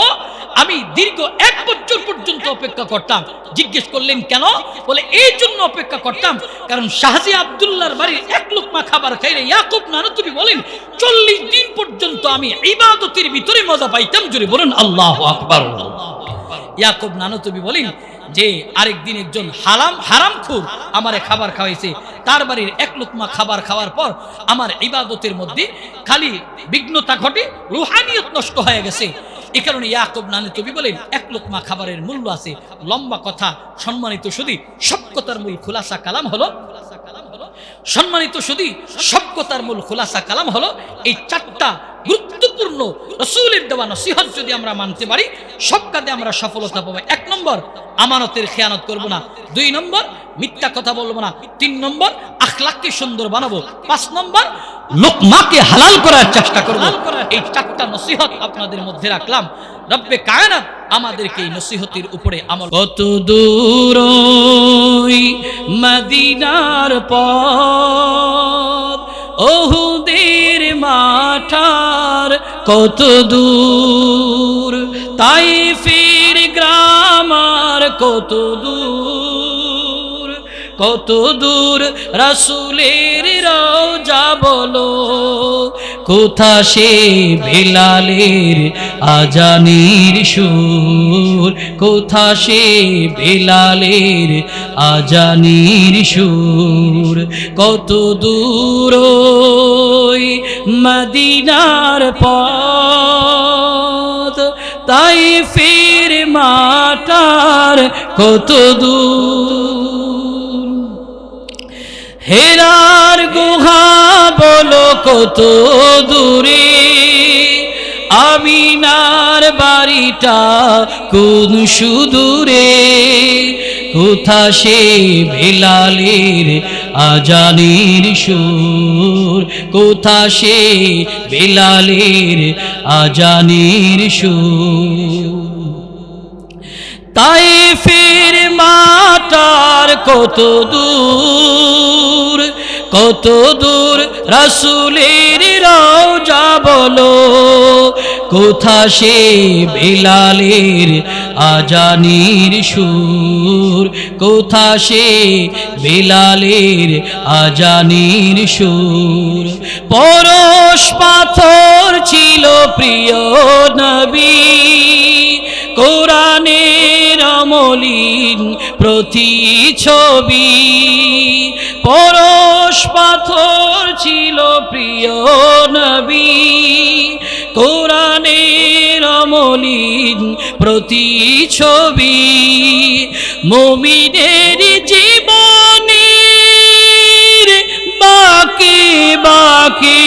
আমি দীর্ঘ 1 বছর পর্যন্ত অপেক্ষা করতাম। জিজ্ঞেস করলেন কেন? বলে এই জন্য অপেক্ষা করতাম কারণ শাহজি আব্দুল্লাহর বাড়ির 1 লুকমা খাবার খাইলে ইয়াকুব নানতুবি বলেন 40 দিন পর্যন্ত আমি ইবাদতের ভিতরে মজা পাইতাম। জোরে বলুন আল্লাহু আকবার। ইয়াকুব নানতুবি বলেন যে আরেকদিন একজন হারামখোর আমারে খাবার খাওয়াইছে, তার বাড়ির 1 লুকমা খাবার খাওয়ার পর আমার ইবাদতের মধ্যে খালি বিঘ্নতা ঘটে, রুহানিয়ত নষ্ট হয়ে গেছে। এই কারণে ইয়াকুব নানতুবি বলেন 1 লুকমা খাবারের মূল্য আছে। লম্বা কথা, সম্মানিত শুধু সবকতার মূল খুলাসা কালাম হলো, সম্মানিত শুধু সবকতার মূল খুলাসা কালাম হলো এই 4টা গুরুত্বপূর্ণ রাসূলের দেওয়া নসিহত যদি আমরা মানতে পারি, সব কাজে আমরা সফলতা পাবো। 1 নম্বর, আমানতের খেয়ানত করব না। 2 নম্বর, মিথ্যা কথা বলবো না। 3 নম্বর, আখলাককে সুন্দর বানাবো। 5 নম্বর, লোকমাকে হালাল করার চেষ্টা করব। এই 4টা নসিহত আপনাদের মধ্যে রাখলাম। রব্বে কায়নাত আমাদেরকে এই নসিহতের উপরে আমল। কত দূর ওই মদিনার পথ, ওহুদের মাঠার কত দূর, তাইফের গ্রামার কত দূর, কত দূর রাসূলের রওজা বলো, কোথা সে বেলালের আজানের সুর, কোথা সে বেলালের আজানের সুর, কত দূর ওই মদিনার পথ, তাইফের মাঠার কত দূর, হেরার গুহা বলো কত দূরে, আমিনার বাড়িটা কোন সুদূরে, কোথা সে বেলালের আজানের সুর, কোথা সে বেলালের আজানের সুর, তাইফের মাটার কত দূর, কত দূর রাসূলের রওজা বলো, কোথা সে বেলালের আজানের সুর, কোথা সে বেলালের আজানের সুর, পরশ পাথর ছিল প্রিয় নবী, কোরআনের মলিন প্রতিছবি, পরশ পাথর ছিল প্রিয় নবী, কোরআনের অমলিন প্রতিছবি মুমিনের জীবনের বাকি বাকি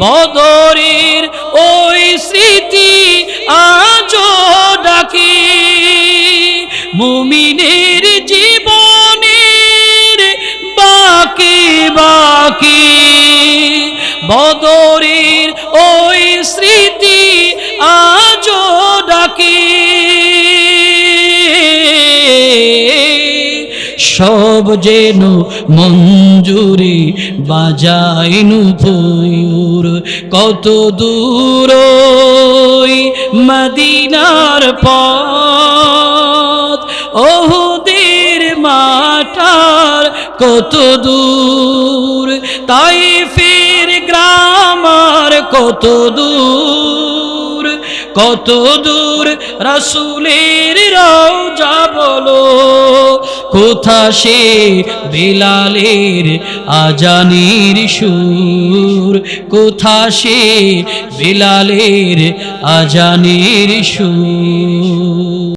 বদরের ওই স্মৃতি আজও ডাকি মুমিনের জীবনের বাকি বাকি বদরের ওই স্মৃতি আজও ডাকি সব যেন মঞ্জুরি বাজায় নূপুর কত দূর ওই মদিনার পথ ওহুদের মাঠার কত দূর তাইফের গ্রাম আর কত দূর কত দূর রাসূলের রওজা বলো কোথা সে বিলালের আজানের সুর কোথা সে বিলালের আজানের সুর